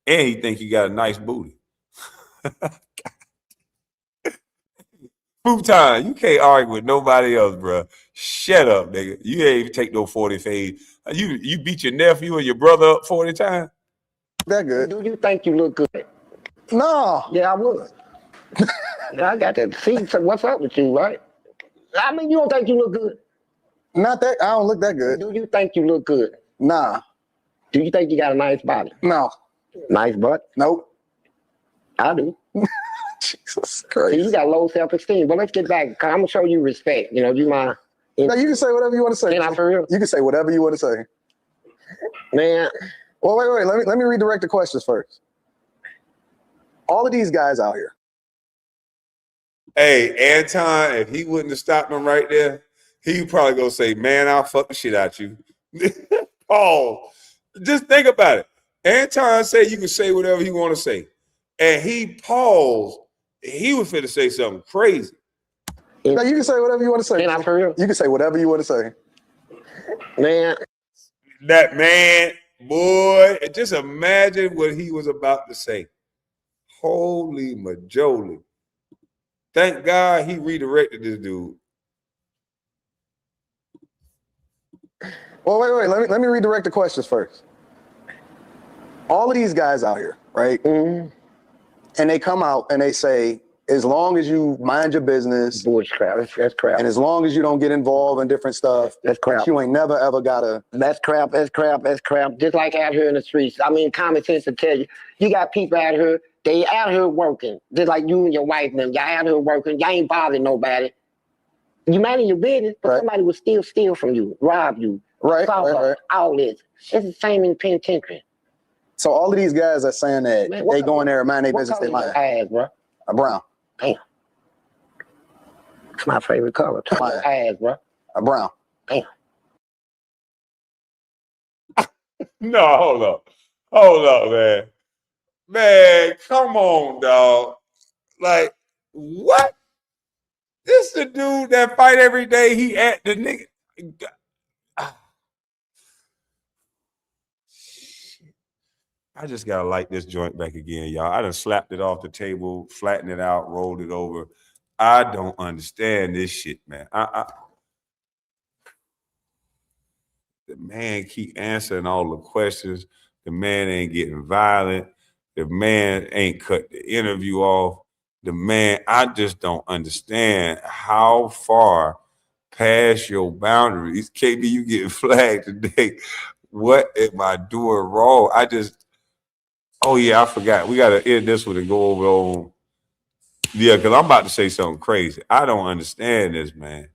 A: And he think you got a nice booty. Futon, you can't argue with nobody else, bro. Shut up, nigga. You ain't even take no 40 fade. You beat your nephew and your brother up 40 times?
I: That good. Do you think you look good? No. Yeah, I would. I got to see what's up with you, right? I mean, you don't think you look good? Not that. I don't look that good. Do you think you look good? Nah. Do you think you got a nice body? No. Nice butt? Nope. I do. Jesus Christ. See, you got low self-esteem. But let's get back. I'm going to show you respect. You know, you my... No, you can say whatever you want to say. Can I for real? You can say whatever you want to say. Man. Well, wait. Let me redirect the questions first. All of these guys out here.
A: Hey, Anton, if he wouldn't have stopped him right there, he probably gonna say, man, I'll fuck the shit out you. Paul, just think about it. Anton said you can say whatever you want to say. And he paused. He was finna say something crazy.
I: No, you can say whatever you want to say. Can I for real? You can say whatever you want to say. Man.
A: That man, boy, just imagine what he was about to say. Holy majoli. Thank God he redirected this dude.
I: Well, wait. Let me redirect the questions first. All of these guys out here, right? Mm-hmm. And they come out and they say, as long as you mind your business, crap. That's crap. And as long as you don't get involved in different stuff, that's crap. You ain't never ever gotta. That's crap. That's crap. That's crap. Just like out here in the streets. I mean, common sense to tell you, you got people out here. They out here working, just like you and your wife and them. Y'all out here working. Y'all ain't bothering nobody. You minding your business, but somebody will still steal from you, rob you, right? All this. It's the same in the penitentiary. So all of these guys are saying that they go in there and mind their business. They lying. Ass, bro. A brown. Damn. It's my favorite color. Ass, bro. A brown. Damn.
A: No, hold up, man. Man, come on, dog. Like, what? This the dude that fight every day. He at the nigga. I just gotta light this joint back again, y'all. I done slapped it off the table, flattened it out, rolled it over. I don't understand this shit, man. man keep answering all the questions. The man ain't getting violent. The man ain't cut the interview off. The man, I just don't understand how far past your boundaries. KB, you getting flagged today. What am I doing wrong? Oh yeah, I forgot. We got to end this one and go over on. Yeah, because I'm about to say something crazy. I don't understand this, man.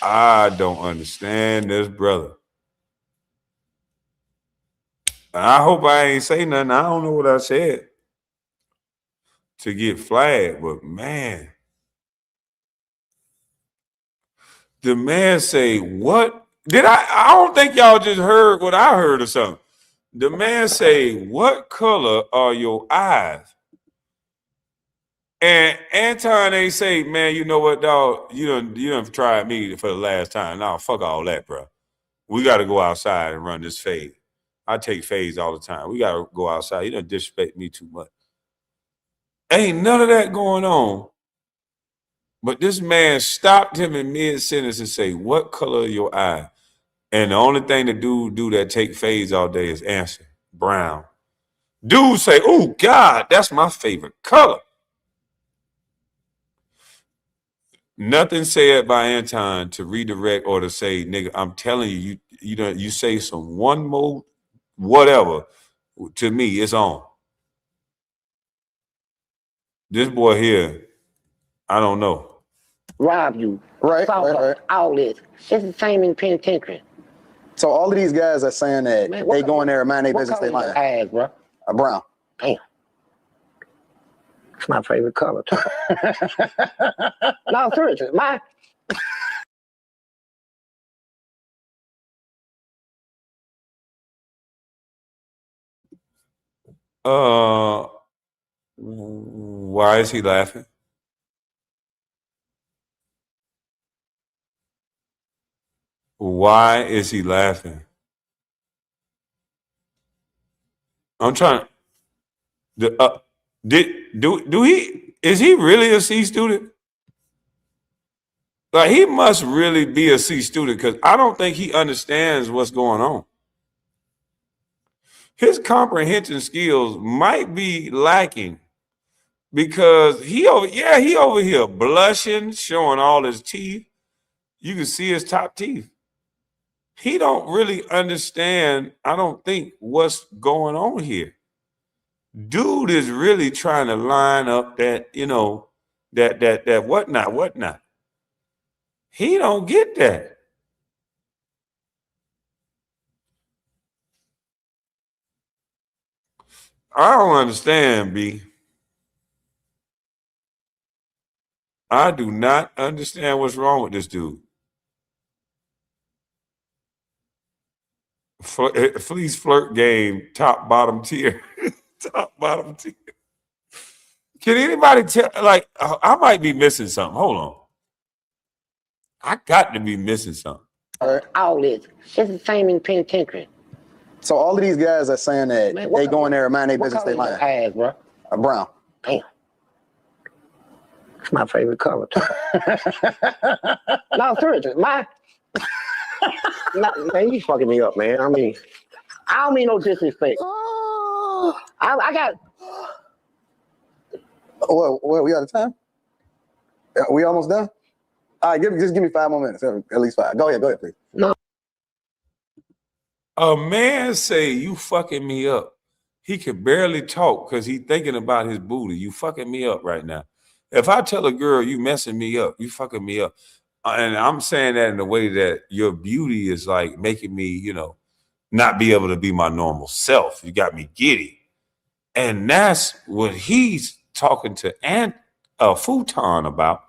A: I don't understand this, brother. And I hope I ain't say nothing. I don't know what I said to get flagged, but man, the man say, what? I don't think y'all just heard what I heard or something. The man say, what color are your eyes? And Anton ain't say, man, you know what, dog? You done tried me for the last time. Nah, fuck all that, bro. We got to go outside and run this fade. I take fades all the time. We got to go outside. You done disrespect me too much. Ain't none of that going on. But this man stopped him in mid-sentence and say, what color are your eye? And the only thing the dude do that take fades all day is answer, brown. Dude say, oh, God, that's my favorite color. Nothing said by Anton to redirect or to say, nigga, I'm telling you, you say some one more whatever, to me, it's on. This boy here, I don't know.
F: Rob you.
I: Right.
F: All this. It's the same in penitentiary.
I: So all of these guys are saying that
F: Man,
I: they go in there and mind their business, they
F: color
I: lying.
F: eyes, bro?
I: Brown.
F: Damn. It's my favorite color. No, seriously.
A: Why is he laughing? Why is he laughing? I'm trying. Is he really a C student? Like, he must really be a C student because I don't think he understands what's going on. His comprehension skills might be lacking because he over here blushing, showing all his teeth. You can see his top teeth. He don't really understand, I don't think, what's going on here. Dude is really trying to line up that, that whatnot. He don't get that. I don't understand, B. I do not understand what's wrong with this dude. Fleece flirt game, top bottom tier. Top bottom tier. Can anybody tell? Like, I might be missing something. Hold on. I got to be missing something.
F: All this. It's the same in penitentiary.
I: So all of these guys are saying that they go in there and mind their business, they lying.
F: Eyes, bro?
I: Brown.
F: Damn. It's my favorite color. No, seriously. Man, you fucking me up, man. I don't mean no disrespect. I got.
I: Well, we out of time? We almost done? All right, just give me 5 more minutes, at least 5. Go ahead, please.
F: No.
A: A man say, you fucking me up. He can barely talk because he thinking about his booty. You fucking me up right now. If I tell a girl you messing me up, you fucking me up. And I'm saying that in a way that your beauty is like making me, not be able to be my normal self. You got me giddy. And that's what he's talking to Futon about.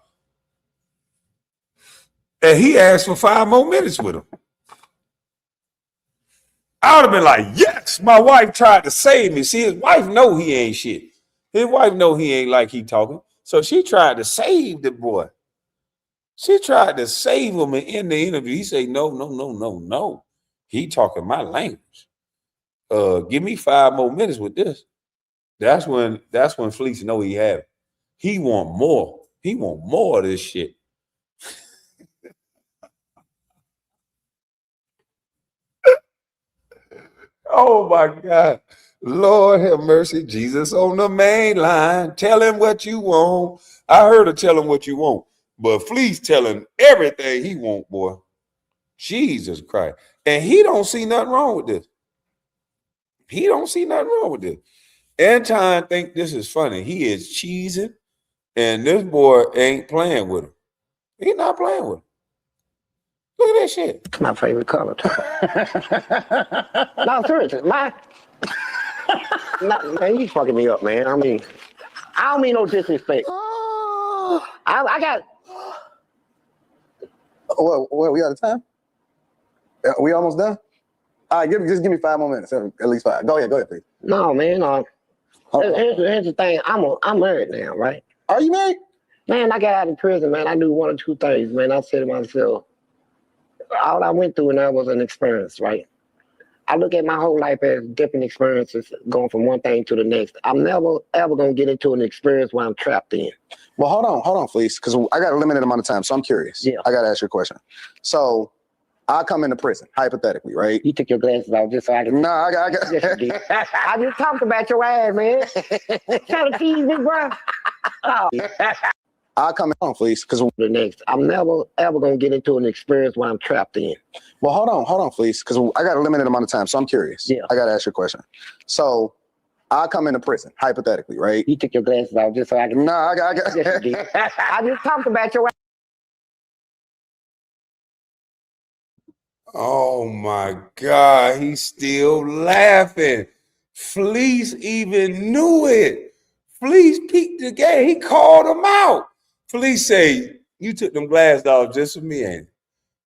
A: And he asked for 5 more minutes with him. I would have been like, yes, my wife tried to save me. See, his wife know he ain't shit. His wife know he ain't like he talking. So she tried to save the boy. She tried to save him in the interview. He said, no. He talking my language. Give me 5 more minutes with this. That's when Fleece know he have it. He want more. He want more of this shit. Oh my God. Lord have mercy. Jesus on the main line. Tell him what you want. I heard her tell him what you want. But Fleece telling everything he want, boy. Jesus Christ. And he don't see nothing wrong with this. He don't see nothing wrong with this. Anton think this is funny. He is cheesing, and this boy ain't playing with him. He not playing with him. Look at that shit.
F: It's my favorite color. No, seriously, man, you fucking me up, man. I mean, I don't mean no disrespect. I got.
I: What, we out of time? We almost done? All right, just give me 5 more minutes, at least 5. Go ahead, please.
F: No, man. Here's the thing. I'm married now, right?
I: Are you married?
F: Man, I got out of prison, man. I knew one or two things, man. I said to myself, all I went through and that was an experience, right? I look at my whole life as different experiences going from one thing to the next. I'm never, ever going to get into an experience where I'm trapped in.
I: Well, hold on, Fleece, because I got a limited amount of time, so I'm curious.
F: Yeah.
I: I got to ask you a question. So I come into prison, hypothetically, right?
F: You took your glasses off just so I can...
I: No, I got...
F: Yes, you did. I just talked about your ass, man. Trying to tease me, bro. Oh.
I: I come on, Fleece, because
F: the next. I'm never, ever going to get into an experience where I'm trapped in.
I: Well, hold on, Fleece, because I got a limited amount of time, so I'm curious.
F: Yeah.
I: I got to ask you a question. So I come into prison, hypothetically, right?
F: You took your glasses off just so I can...
I: No, I got...
F: Yes, you did. I just talked about your ass.
A: Oh my God, he's still laughing. Fleece even knew it. Fleece peeked the game. He called him out. Fleece say, you took them glasses off just for me, ain't it?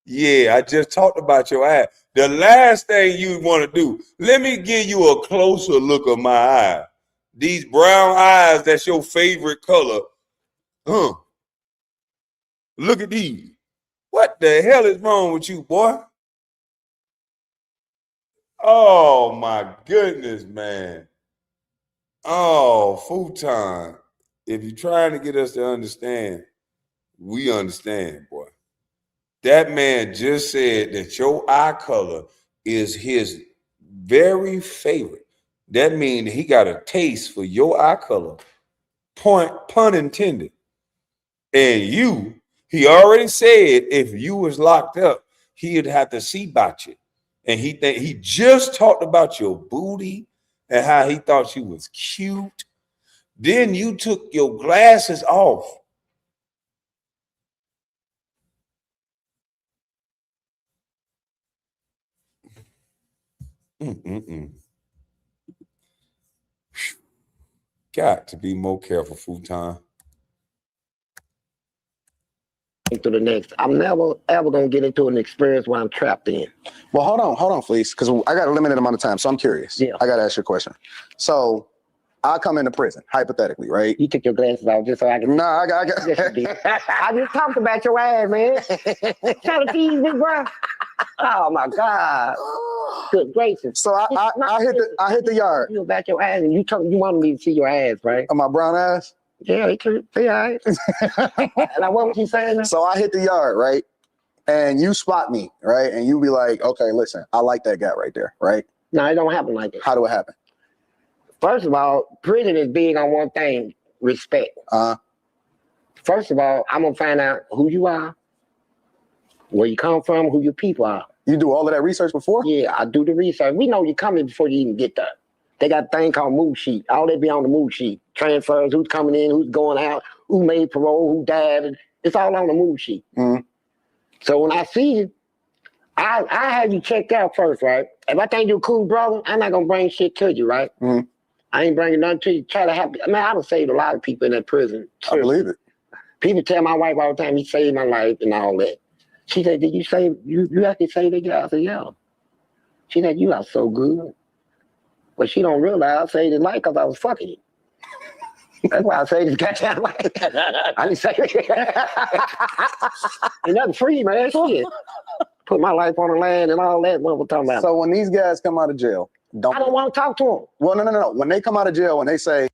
A: Yeah, I just talked about your eye. The last thing you want to do, let me give you a closer look of my eye. These brown eyes, that's your favorite color. Look at these. What the hell is wrong with you, boy? Oh my goodness, man. Oh, futon. If you're trying to get us to understand, we understand, boy. That man just said that your eye color is his very favorite. That means he got a taste for your eye color. Pun intended. And he already said if you was locked up, he'd have to see about you. And he just talked about your booty and how he thought you was cute. Then you took your glasses off. Got to be more careful, futon.
F: To the next. I'm never, ever going to get into an experience where I'm trapped in.
I: Well, hold on, Fleece, because I got a limited amount of time, so I'm curious.
F: Yeah.
I: I got to ask you a question. So I come into prison, hypothetically, right?
F: You took your glasses off just so I can...
I: No, I got...
F: Yes, you did. I just talked about your ass, man. Trying to tease me, bro. Oh, my God. Good gracious.
I: So I hit the yard.
F: You about your ass, and you wanted me to see your ass, right?
I: Of my brown ass?
F: Yeah, he could see all right. And what was he saying?
I: So I hit the yard, right? And you spot me, right? And you be like, okay, listen, I like that guy right there, right?
F: No, it don't happen like that.
I: How do it happen?
F: First of all, prison is big on one thing, respect. First of all, I'm going to find out who you are, where you come from, who your people are.
I: You do all of that research before?
F: Yeah, I do the research. We know you're coming before you even get there. They got a thing called move sheet. All that be on the move sheet. Transfers, who's coming in, who's going out, who made parole, who died. It's all on the move sheet.
I: Mm-hmm.
F: So when I see you, I have you checked out first, right? If I think you're a cool brother, I'm not going to bring shit to you, right?
I: Mm-hmm.
F: I ain't bringing nothing to you. Try to help. I mean, I've saved a lot of people in that prison.
I: I believe it.
F: People tell my wife all the time, he saved my life and all that. She said, did you save, you actually saved that guy? I said, yeah. She said, you are so good. But she don't realize I saved his life because I was fucking him. That's why I saved his goddamn life. I didn't say it. Ain't nothing free, man. Shit. Put my life on the land and all that. What we're talking about.
I: So when these guys come out of jail,
F: I don't want to talk to them.
I: Well, no. When they come out of jail and they say,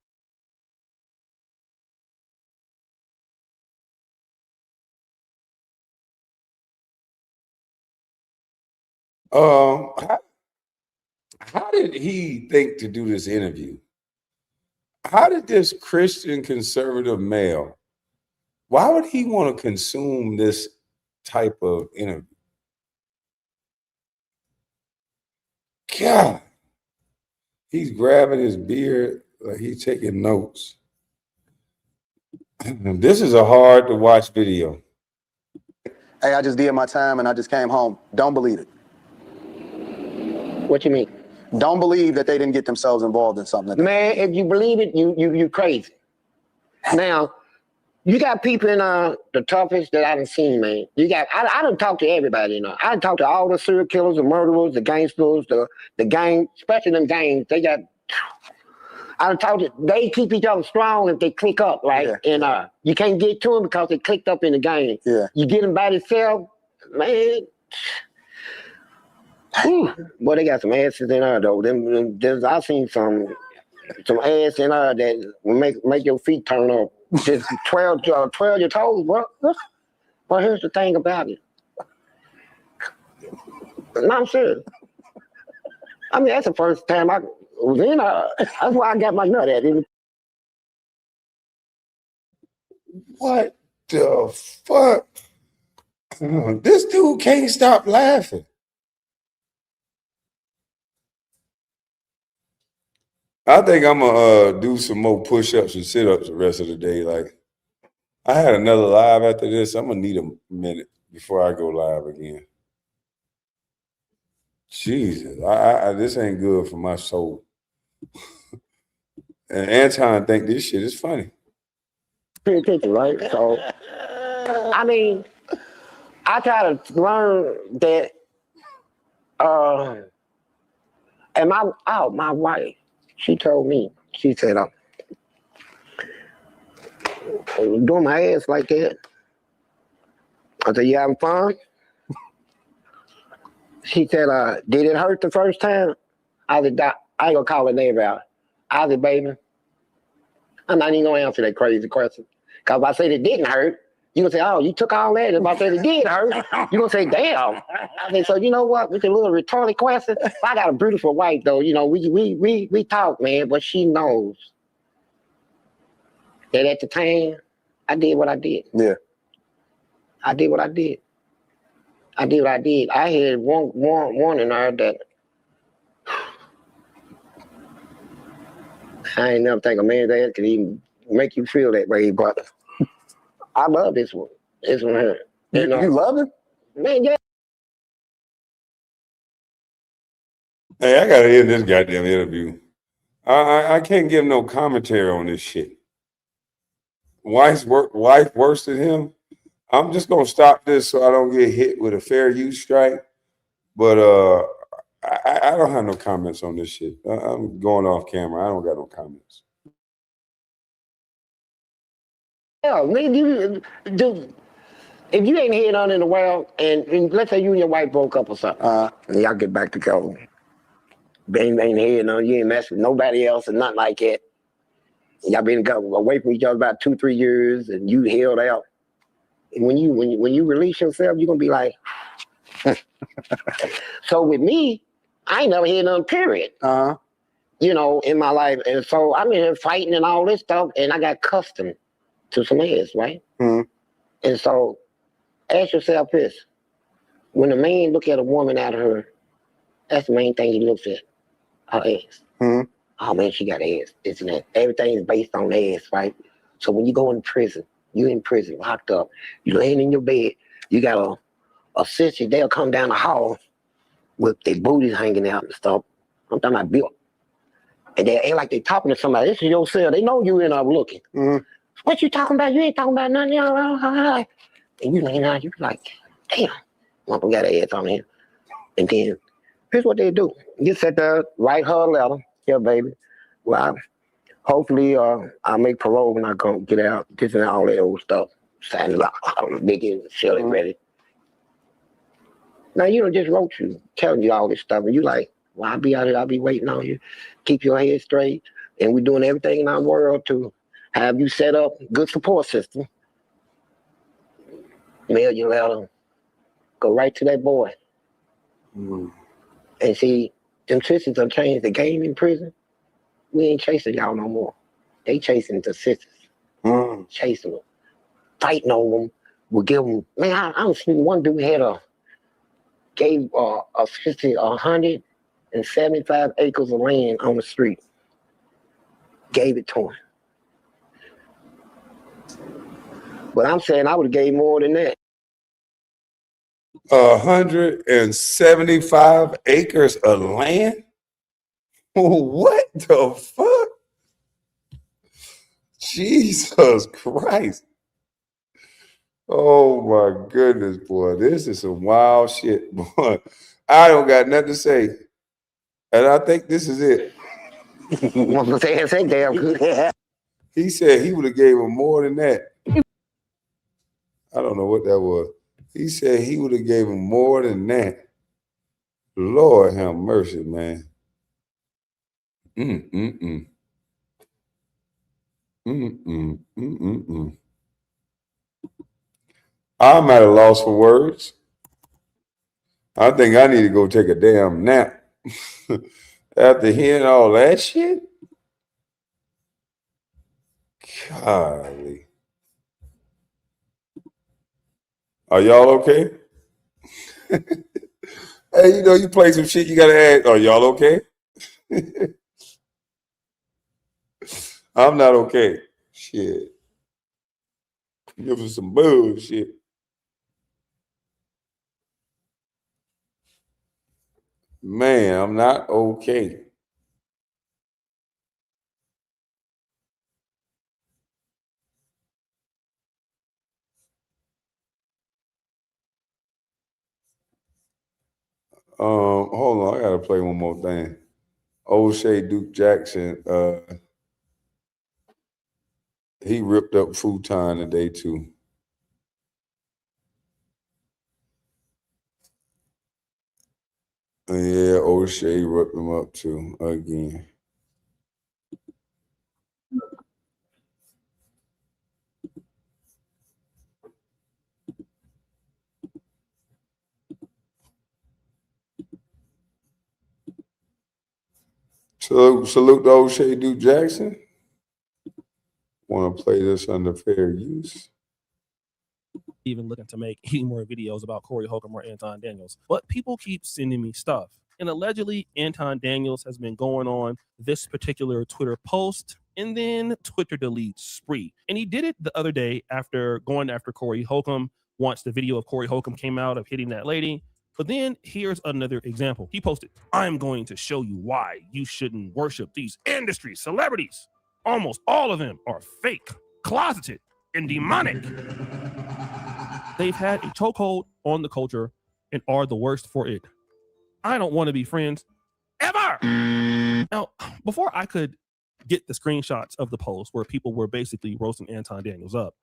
A: How did he think to do this interview? How did this Christian conservative male, why would he want to consume this type of interview? God, he's grabbing his beard like he's taking notes. This is a hard to watch video.
I: Hey, I just did my time and I just came home. Don't believe it.
F: What you mean?
I: Don't believe that they didn't get themselves involved in something.
F: Man, if you believe it, you crazy. Now, you got people in the toughest that I done seen, man. You got I done talked to everybody, you know. I done talked to all the serial killers, the murderers, the gangsters, the gang, especially them gangs. They got I done talked to they keep each other strong if they click up, right?
I: Yeah.
F: And you can't get to them because they clicked up in the gang.
I: Yeah.
F: You get them by themselves, man. Whew. Boy, they got some asses in there though. I seen some ass in there that will make your feet turn up. Just 12 your toes, bro. But here's the thing about it. No, I'm serious. I mean, that's the first time I was in there. That's why I got my nut at it.
A: What the fuck? This dude can't stop laughing. I think I'm gonna do some more push-ups and sit-ups the rest of the day. Like, I had another live after this. I'm gonna need a minute before I go live again. Jesus, I this ain't good for my soul. And Anton think this shit is funny.
F: Pay attention, right? So, I mean, I try to learn that. And my wife, she told me, she said, doing my ass like that. I said, you having fun? She said, did it hurt the first time? I said, Doc, I ain't gonna call her name out. I said, baby, I'm not even gonna answer that crazy question. Cause if I said it didn't hurt, you gonna say, oh, you took all that. And if I said it did hurt, you gonna say, damn. I said, so you know what? With a little retarded question, I got a beautiful wife though. You know, we talk, man, but she knows that at the time, I did what I did.
I: Yeah.
F: I did what I did. I did what I did. I had one in there that I ain't never think a man's ass could even make you feel that way, but I love this one. This one here.
I: You love it?
F: Man, yeah.
A: Hey, I gotta end this goddamn interview. I can't give no commentary on this shit. Wife worse than him. I'm just gonna stop this so I don't get hit with a fair use strike. But I don't have no comments on this shit. I'm going off camera. I don't got no comments.
F: Yeah, man, if you ain't heard none in the world, and let's say you and your wife broke up or something, and y'all get back together, ain't heard none, you ain't messed with nobody else and nothing like that. Y'all been away from each other about 2-3 years, and you held out. And when you release yourself, you're gonna be like. So with me, I ain't never had none. Period. You know, in my life, and so I'm in here fighting and all this stuff, and I got accustomed to some ass, right?
I: Mm-hmm.
F: And so, ask yourself this: when a man look at a woman out of her, that's the main thing he looks at, her ass.
I: Mm-hmm.
F: Oh man, she got ass. This and that. Everything is based on ass, right? So when you go in prison, you in prison, locked up, you laying in your bed, you got a sister, they'll come down the hall with their booties hanging out and stuff. I'm talking about built. And they act like they talking to somebody. This is your cell. They know you in there looking.
I: Mm-hmm.
F: What you talking about? You ain't talking about nothing. And you laying out, you be like, damn, mama got an ass on here. And then here's what they do. You sit there, write her a letter. Yeah, baby. Well, hopefully I'll make parole when I go get out. This and all that old stuff. Sign it up. Big and seal it ready. Now, you don't just wrote you, telling you all this stuff, and you like, well, I'll be out here, I'll be waiting on you. Keep your head straight, and we're doing everything in our world to have you set up a good support system. Mail your letter, go right to that boy. And see, them sisters have changed the game in prison. We ain't chasing y'all no more. They chasing the sisters. Chasing them. Fighting on them. We'll give them, man, I don't see one dude gave a sister 175 acres of land on the street. Gave it to him. But I'm saying I would have gave more than that.
A: 175 acres of land? What the fuck? Jesus Christ. Oh my goodness, boy. This is some wild shit, boy. I don't got nothing to say. And I think this is it. He said he would have gave him more than that. I don't know what that was. He said he would have gave him more than that. Lord have mercy, man. I'm at a loss for words. I think I need to go take a damn nap. After hearing all that shit? Golly. Are y'all okay? Hey, you know, you play some shit, you gotta ask, are y'all okay? I'm not okay. Shit. Give us some bullshit. Man, I'm not okay. Hold on, I gotta play one more thing. O'Shea Duke Jackson, he ripped up Futon today too. Yeah, O'Shea ripped him up too again. Salute to O'Shea Duke Jackson. Want to play this under fair use?
J: Even looking to make any more videos about Corey Holcomb or Anton Daniels, but people keep sending me stuff. And allegedly, Anton Daniels has been going on this particular Twitter post and then Twitter delete spree. And he did it the other day after going after Corey Holcomb once the video of Corey Holcomb came out of hitting that lady. But then here's another example. He posted, "I'm going to show you why you shouldn't worship these industry celebrities. Almost all of them are fake, closeted, and demonic. They've had a chokehold on the culture and are the worst for it. I don't want to be friends ever." Now, before I could get the screenshots of the post where people were basically roasting Anton Daniels up,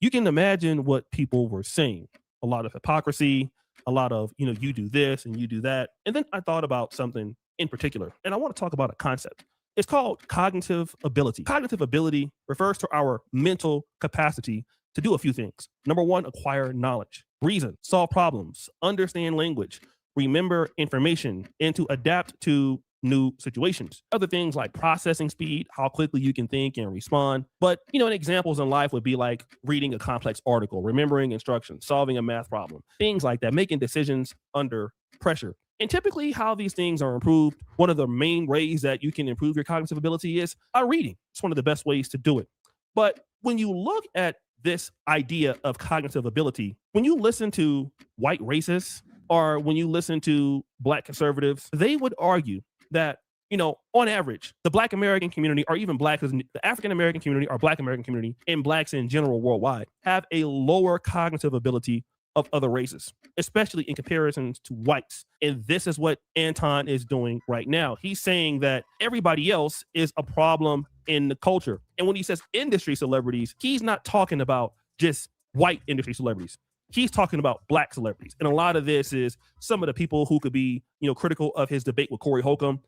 J: you can imagine what people were saying. A lot of hypocrisy, a lot of, you know, you do this and you do that. And then I thought about something in particular, and I want to talk about a concept. It's called cognitive ability. Cognitive ability refers to our mental capacity to do a few things. Number one, acquire knowledge, reason, solve problems, understand language, remember information, and to adapt to new situations. Other things like processing speed, how quickly you can think and respond. But, you know, examples in life would be like reading a complex article, remembering instructions, solving a math problem, things like that, making decisions under pressure. And typically how these things are improved, one of the main ways that you can improve your cognitive ability is reading. It's one of the best ways to do it. But when you look at this idea of cognitive ability, when you listen to white racists or when you listen to Black conservatives, they would argue that, you know, on average, the Black American community, or even the African American community or Black American community, and Blacks in general worldwide, have a lower cognitive ability of other races, especially in comparison to whites. And this is what Anton is doing right now. He's saying that everybody else is a problem in the culture. And when he says industry celebrities, he's not talking about just white industry celebrities. He's talking about Black celebrities. And a lot of this is some of the people who could be, you know, critical of his debate with Corey Holcomb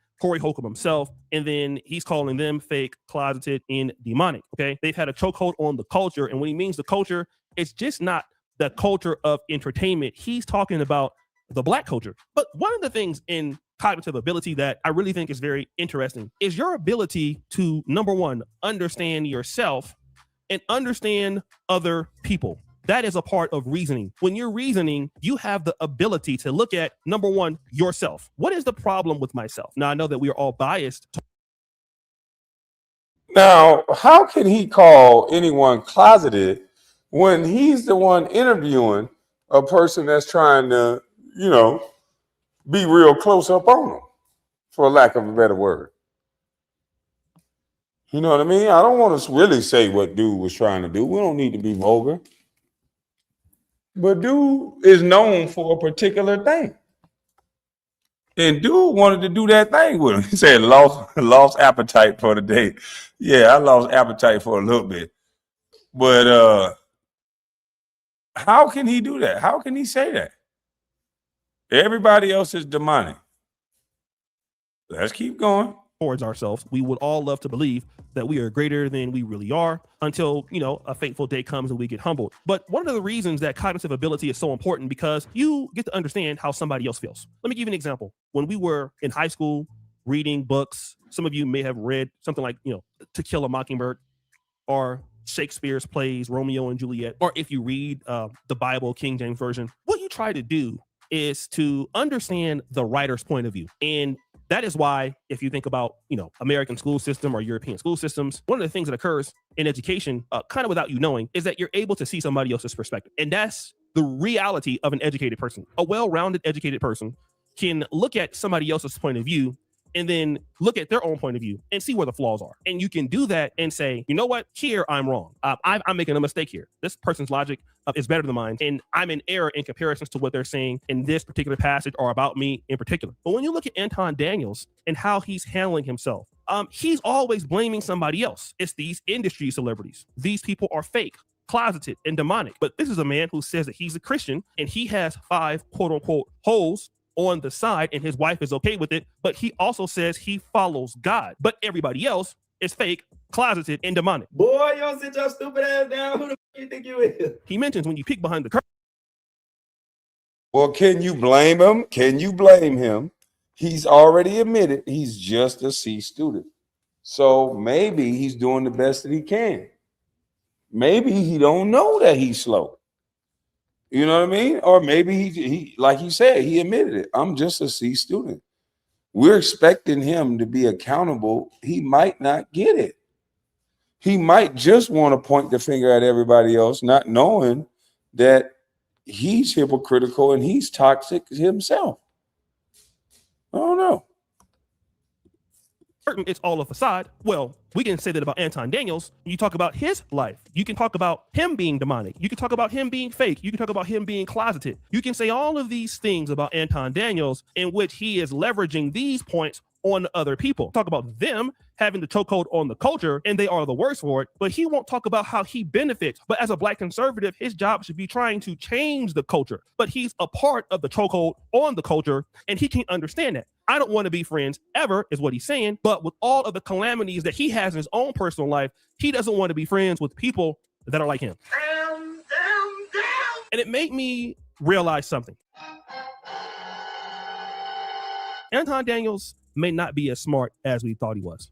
J: himself, and then he's calling them fake, closeted, and demonic. Okay, they've had a chokehold on the culture, and when he means the culture, it's just not the culture of entertainment. He's talking about the Black culture. But one of the things in cognitive ability that I really think is very interesting is your ability to, number one, understand yourself and understand other people. That is a part of reasoning. When you're reasoning, you have the ability to look at, number one, yourself. What is the problem with myself? Now, I know that we are all biased.
A: Now, how can he call anyone closeted when he's the one interviewing a person that's trying to, be real close up on them, for lack of a better word? You know what I mean? I don't want to really say what dude was trying to do. We don't need to be vulgar. But dude is known for a particular thing. And dude wanted to do that thing with him. He said, lost appetite for the day. Yeah, I lost appetite for a little bit. But how can he do that? How can he say that? Everybody else is demonic. Let's keep going.
J: Towards ourselves, we would all love to believe that we are greater than we really are until, a fateful day comes and we get humbled. But one of the reasons that cognitive ability is so important because you get to understand how somebody else feels. Let me give you an example. When we were in high school reading books, some of you may have read something like, To Kill a Mockingbird or Shakespeare's plays, Romeo and Juliet, or if you read the Bible, King James Version, what you try to do is to understand the writer's point of view. And that is why, if you think about, American school system or European school systems, one of the things that occurs in education, kind of without you knowing, is that you're able to see somebody else's perspective. And that's the reality of an educated person. A well-rounded, educated person can look at somebody else's point of view and then look at their own point of view and see where the flaws are. And you can do that and say, you know what, here I'm wrong. I'm making a mistake here. This person's logic is better than mine. And I'm in error in comparisons to what they're saying in this particular passage or about me in particular. But when you look at Anton Daniels and how he's handling himself, he's always blaming somebody else. It's these industry celebrities. These people are fake, closeted, and demonic. But this is a man who says that he's a Christian and he has 5 quote unquote holes on the side and his wife is okay with it, but he also says he follows God, but everybody else is fake, closeted, and demonic.
K: Boy, you don't sit your stupid ass down. Who the f you think you is?
J: He mentions when you peek behind the curtain.
A: Well, can you blame him? Can you blame him? He's already admitted he's just a C student. So maybe he's doing the best that he can. Maybe he don't know that he's slow. You know what I mean? Or maybe he like he said, he admitted it. I'm just a C student. We're expecting him to be accountable. He might not get it. He might just want to point the finger at everybody else, not knowing that he's hypocritical and he's toxic himself. I don't know.
J: It's all a facade. Well, we can say that about Anton Daniels. You talk about his life. You can talk about him being demonic. You can talk about him being fake. You can talk about him being closeted. You can say all of these things about Anton Daniels in which he is leveraging these points on other people. Talk about them having the chokehold on the culture and they are the worst for it, but he won't talk about how he benefits. But as a Black conservative, his job should be trying to change the culture, but he's a part of the chokehold on the culture and he can't understand that. I don't want to be friends ever is what he's saying, but with all of the calamities that he has in his own personal life, he doesn't want to be friends with people that are like him. And it made me realize something. Anton Daniels may not be as smart as we thought he was.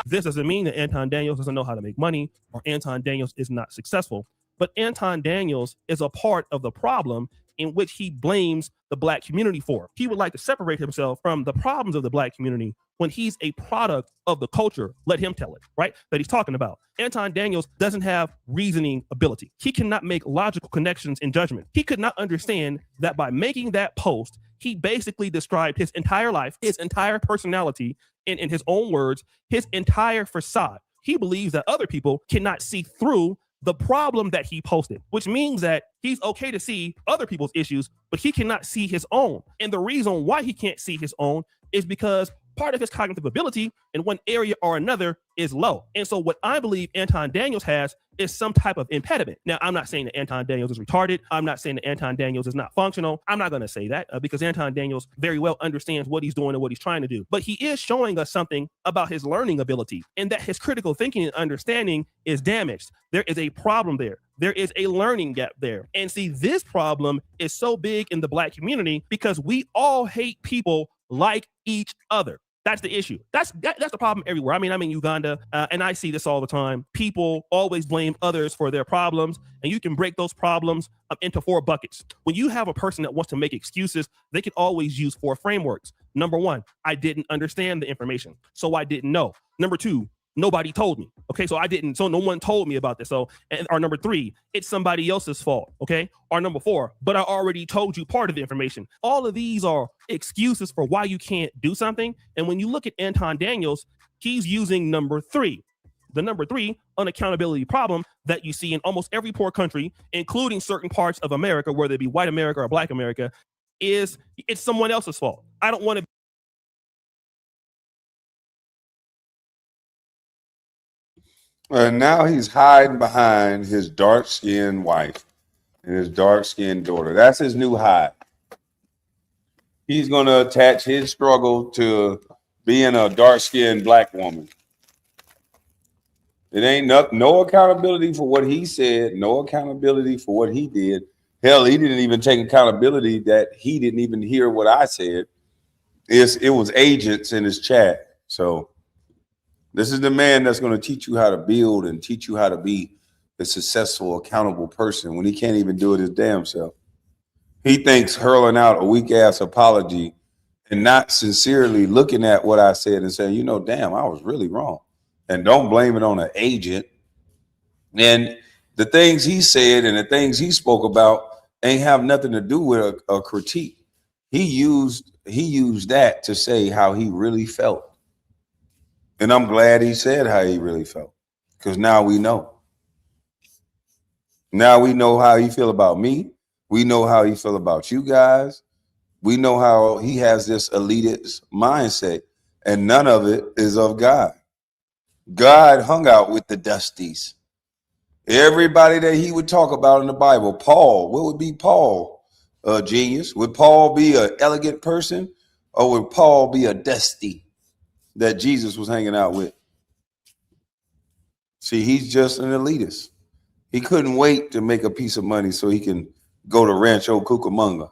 J: This doesn't mean that Anton Daniels doesn't know how to make money or Anton Daniels is not successful, but Anton Daniels is a part of the problem in which he blames the Black community for. He would like to separate himself from the problems of the Black community when he's a product of the culture. Let him tell it, right? That he's talking about. Anton Daniels doesn't have reasoning ability. He cannot make logical connections in judgment. He could not understand that by making that post, he basically described his entire life, his entire personality, and in his own words, his entire facade. He believes that other people cannot see through the problem that he posted, which means that he's okay to see other people's issues, but he cannot see his own. And the reason why he can't see his own is because part of his cognitive ability in one area or another is low. And so what I believe Anton Daniels has is some type of impediment. Now, I'm not saying that Anton Daniels is retarded. I'm not saying that Anton Daniels is not functional. I'm not going to say that because Anton Daniels very well understands what he's doing and what he's trying to do. But he is showing us something about his learning ability and that his critical thinking and understanding is damaged. There is a problem there. There is a learning gap there. And see, this problem is so big in the Black community because we all hate people like each other. That's the issue. That's the problem everywhere. I mean, I'm in Uganda, and I see this all the time. People always blame others for their problems, and you can break those problems into 4 buckets. When you have a person that wants to make excuses, they can always use 4 frameworks. Number 1, I didn't understand the information, so I didn't know. Number 2, nobody told me. Okay, so no one told me about this. So, or number 3, it's somebody else's fault. Okay, or number 4, but I already told you part of the information. All of these are excuses for why you can't do something. And when you look at Anton Daniels, he's using number 3. The number 3 unaccountability problem that you see in almost every poor country, including certain parts of America, whether it be white America or Black America, is it's someone else's fault. I don't want to.
A: And now he's hiding behind his dark-skinned wife and his dark-skinned daughter. That's his new hide. He's going to attach his struggle to being a dark-skinned Black woman. It ain't no accountability for what he said, no accountability for what he did. Hell, he didn't even take accountability that he didn't even hear what I said. It was agents in his chat. So this is the man that's going to teach you how to build and teach you how to be a successful, accountable person when he can't even do it his damn self. He thinks hurling out a weak-ass apology and not sincerely looking at what I said and saying, you know, damn, I was really wrong. And don't blame it on an agent. And the things he said and the things he spoke about ain't have nothing to do with a critique. He used that to say how he really felt. And I'm glad he said how he really felt, because now we know. Now we know how he feel about me. We know how he feel about you guys. We know how he has this elitist mindset, and none of it is of God. God hung out with the dusties. Everybody that he would talk about in the Bible. Paul, what would be Paul? A genius? Would Paul be an elegant person, or would Paul be a dusty that Jesus was hanging out with? See, he's just an elitist. He couldn't wait to make a piece of money so he can go to Rancho Cucamonga.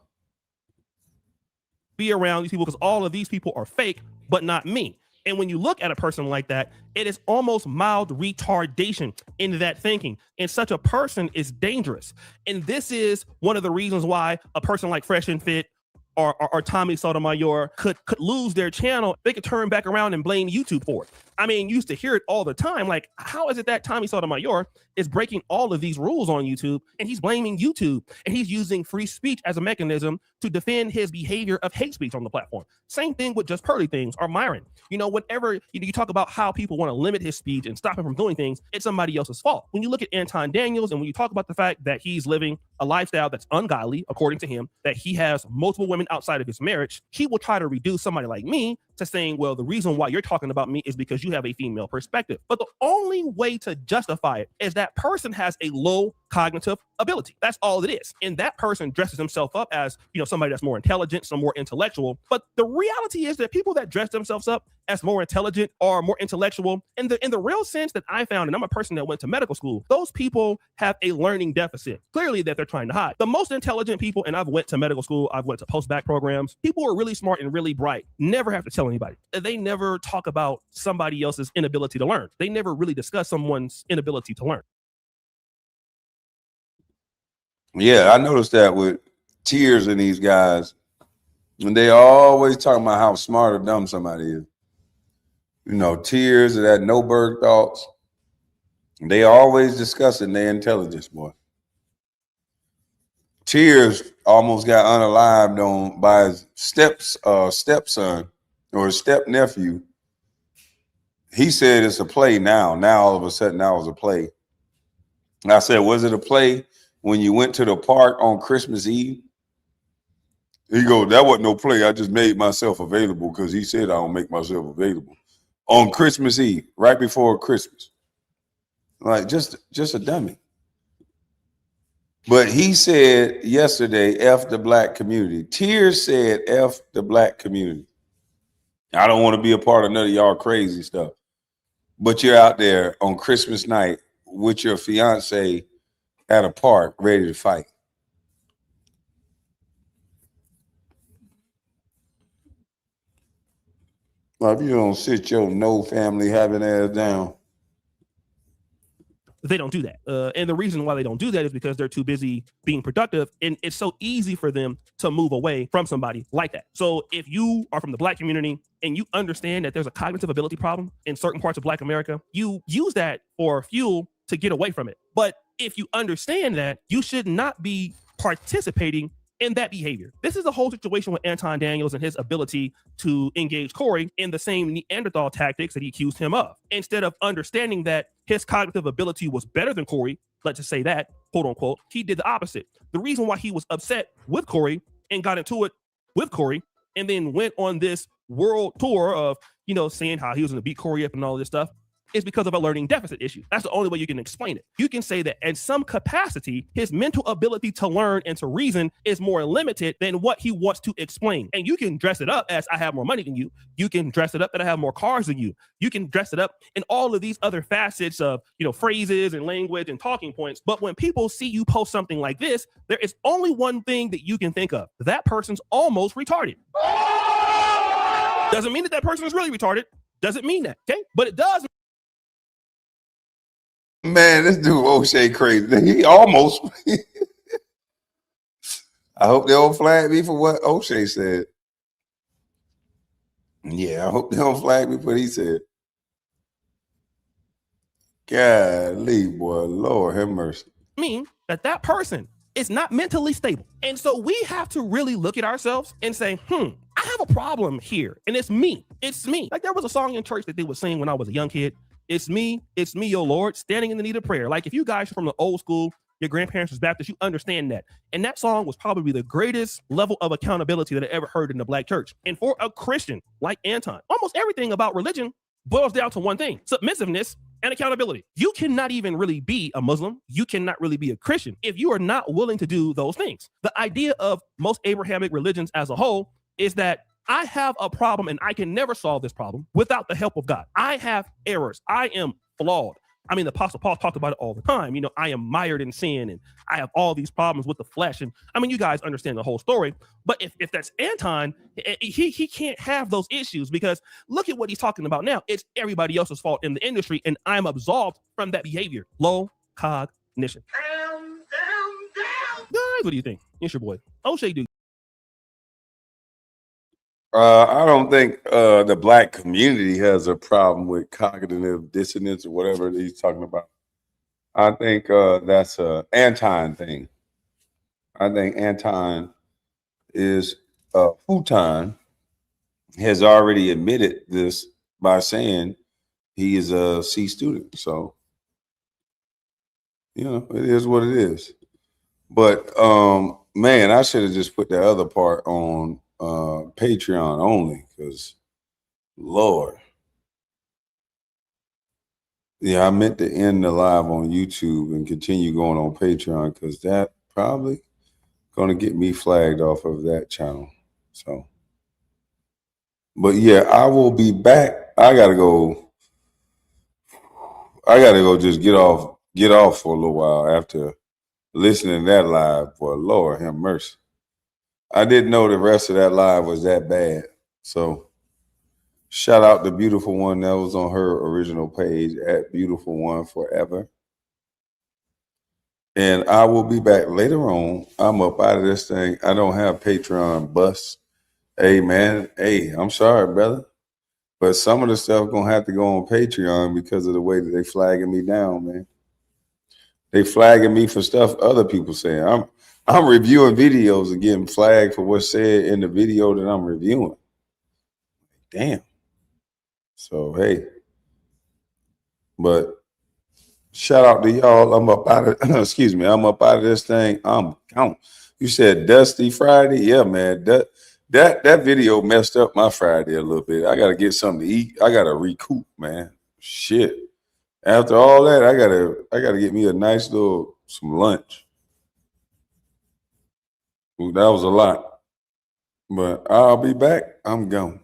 J: Be around these people because all of these people are fake, but not me. And when you look at a person like that, it is almost mild retardation in that thinking. And such a person is dangerous. And this is one of the reasons why a person like Fresh and Fit or Tommy Sotomayor could lose their channel. They could turn back around and blame YouTube for it. I mean, you used to hear it all the time. Like, how is it that Tommy Sotomayor is breaking all of these rules on YouTube and he's blaming YouTube and he's using free speech as a mechanism to defend his behavior of hate speech on the platform? Same thing with Just Pearly Things or Myron. You know, whenever you talk about how people want to limit his speech and stop him from doing things, it's somebody else's fault. When you look at Anton Daniels and when you talk about the fact that he's living a lifestyle that's ungodly, according to him, that he has multiple women outside of his marriage, he will try to reduce somebody like me to saying, well, the reason why you're talking about me is because you have a female perspective. But the only way to justify it is that person has a low cognitive ability. That's all it is. And that person dresses himself up as, you know, somebody that's more intelligent, some more intellectual. But the reality is that people that dress themselves up as more intelligent or more intellectual, in the real sense that I found, and I'm a person that went to medical school, those people have a learning deficit, clearly, that they're trying to hide. The most intelligent people, and I've went to medical school, I've went to post-bac programs, people who are really smart and really bright never have to tell anybody. They never talk about somebody else's inability to learn. They never really discuss someone's inability to learn.
A: Yeah, I noticed that with Tears in these guys. And they always talking about how smart or dumb somebody is. You know, Tears of that no bird thoughts. They always discussing their intelligence, boy. Tears almost got unalived on by his stepson or his step nephew. He said it's a play now. Now all of a sudden, now it's a play. And I said, was it a play when you went to the park on Christmas Eve? He goes, that wasn't no play. I just made myself available because he said I don't make myself available on Christmas Eve, right before Christmas. Like just a dummy. But he said yesterday, F the black community. Tears said F the black community. I don't want to be a part of none of y'all crazy stuff. But you're out there on Christmas night with your fiance at a park ready to fight. If you don't sit your no family having ass down.
J: They don't do that. And the reason why they don't do that is because they're too busy being productive. And it's so easy for them to move away from somebody like that. So if you are from the Black community and you understand that there's a cognitive ability problem in certain parts of Black America, you use that for fuel to get away from it. But if you understand that, you should not be participating in that behavior. This is the whole situation with Anton Daniels and his ability to engage Corey in the same Neanderthal tactics that he accused him of. Instead of understanding that his cognitive ability was better than Corey, let's just say that, quote unquote, he did the opposite. The reason why he was upset with Corey and got into it with Corey and then went on this world tour of, saying how he was going to beat Corey up and all this stuff is because of a learning deficit issue. That's the only way you can explain it. You can say that in some capacity, his mental ability to learn and to reason is more limited than what he wants to explain. And you can dress it up as I have more money than you. You can dress it up that I have more cars than you. You can dress it up in all of these other facets of, phrases and language and talking points. But when people see you post something like this, there is only one thing that you can think of. That person's almost retarded. Doesn't mean that person is really retarded. Doesn't mean that, okay? But it does.
A: Man, this dude O'Shea crazy. He almost. I hope they don't flag me for what O'Shea said. Yeah, I hope they don't flag me for what he said. Golly, boy, Lord have mercy.
J: Mean that person is not mentally stable. And so we have to really look at ourselves and say, I have a problem here. And it's me. It's me. Like there was a song in church that they would sing when I was a young kid. It's me, oh Lord, standing in the need of prayer. Like if you guys are from the old school, your grandparents was Baptist, you understand that. And that song was probably the greatest level of accountability that I ever heard in the Black church. And for a Christian like Anton, almost everything about religion boils down to one thing: submissiveness and accountability. You cannot even really be a Muslim. You cannot really be a Christian if you are not willing to do those things. The idea of most Abrahamic religions as a whole is that I have a problem and I can never solve this problem without the help of God. I have errors. I am flawed. I mean, the Apostle Paul talked about it all the time. I am mired in sin and I have all these problems with the flesh. And I mean, you guys understand the whole story. But if that's Anton, he can't have those issues because look at what he's talking about now. It's everybody else's fault in the industry and I'm absolved from that behavior. Low cognition. Guys, what do you think? It's your boy, O'Shea Dude.
A: I don't think the Black community has a problem with cognitive dissonance or whatever he's talking about. I think that's an Anton thing. I think Anton is Futon has already admitted this by saying he is a C student. So, it is what it is. But man, I should have just put the other part on Patreon only because Lord. Yeah, I meant to end the live on YouTube and continue going on Patreon because that probably gonna get me flagged off of that channel. So, but yeah, I will be back. I gotta go just get off for a little while after listening to that live. Boy, Lord have mercy. I didn't know the rest of that live was that bad. So shout out to Beautiful One that was on her original page at Beautiful One Forever. And I will be back later on. I'm up out of this thing. I don't have Patreon bus. Hey man, I'm sorry, brother. But some of the stuff gonna have to go on Patreon because of the way that they flagging me down, man. They flagging me for stuff other people saying. I'm reviewing videos and getting flagged for what's said in the video that I'm reviewing. Damn. So, hey. But shout out to y'all. I'm up out of I'm up out of this thing. I'm gone. You said Dusty Friday? Yeah, man. That video messed up my Friday a little bit. I gotta get something to eat. I gotta recoup, man. Shit. After all that, I gotta get me a nice some lunch. Ooh, that was a lot. But I'll be back. I'm gone.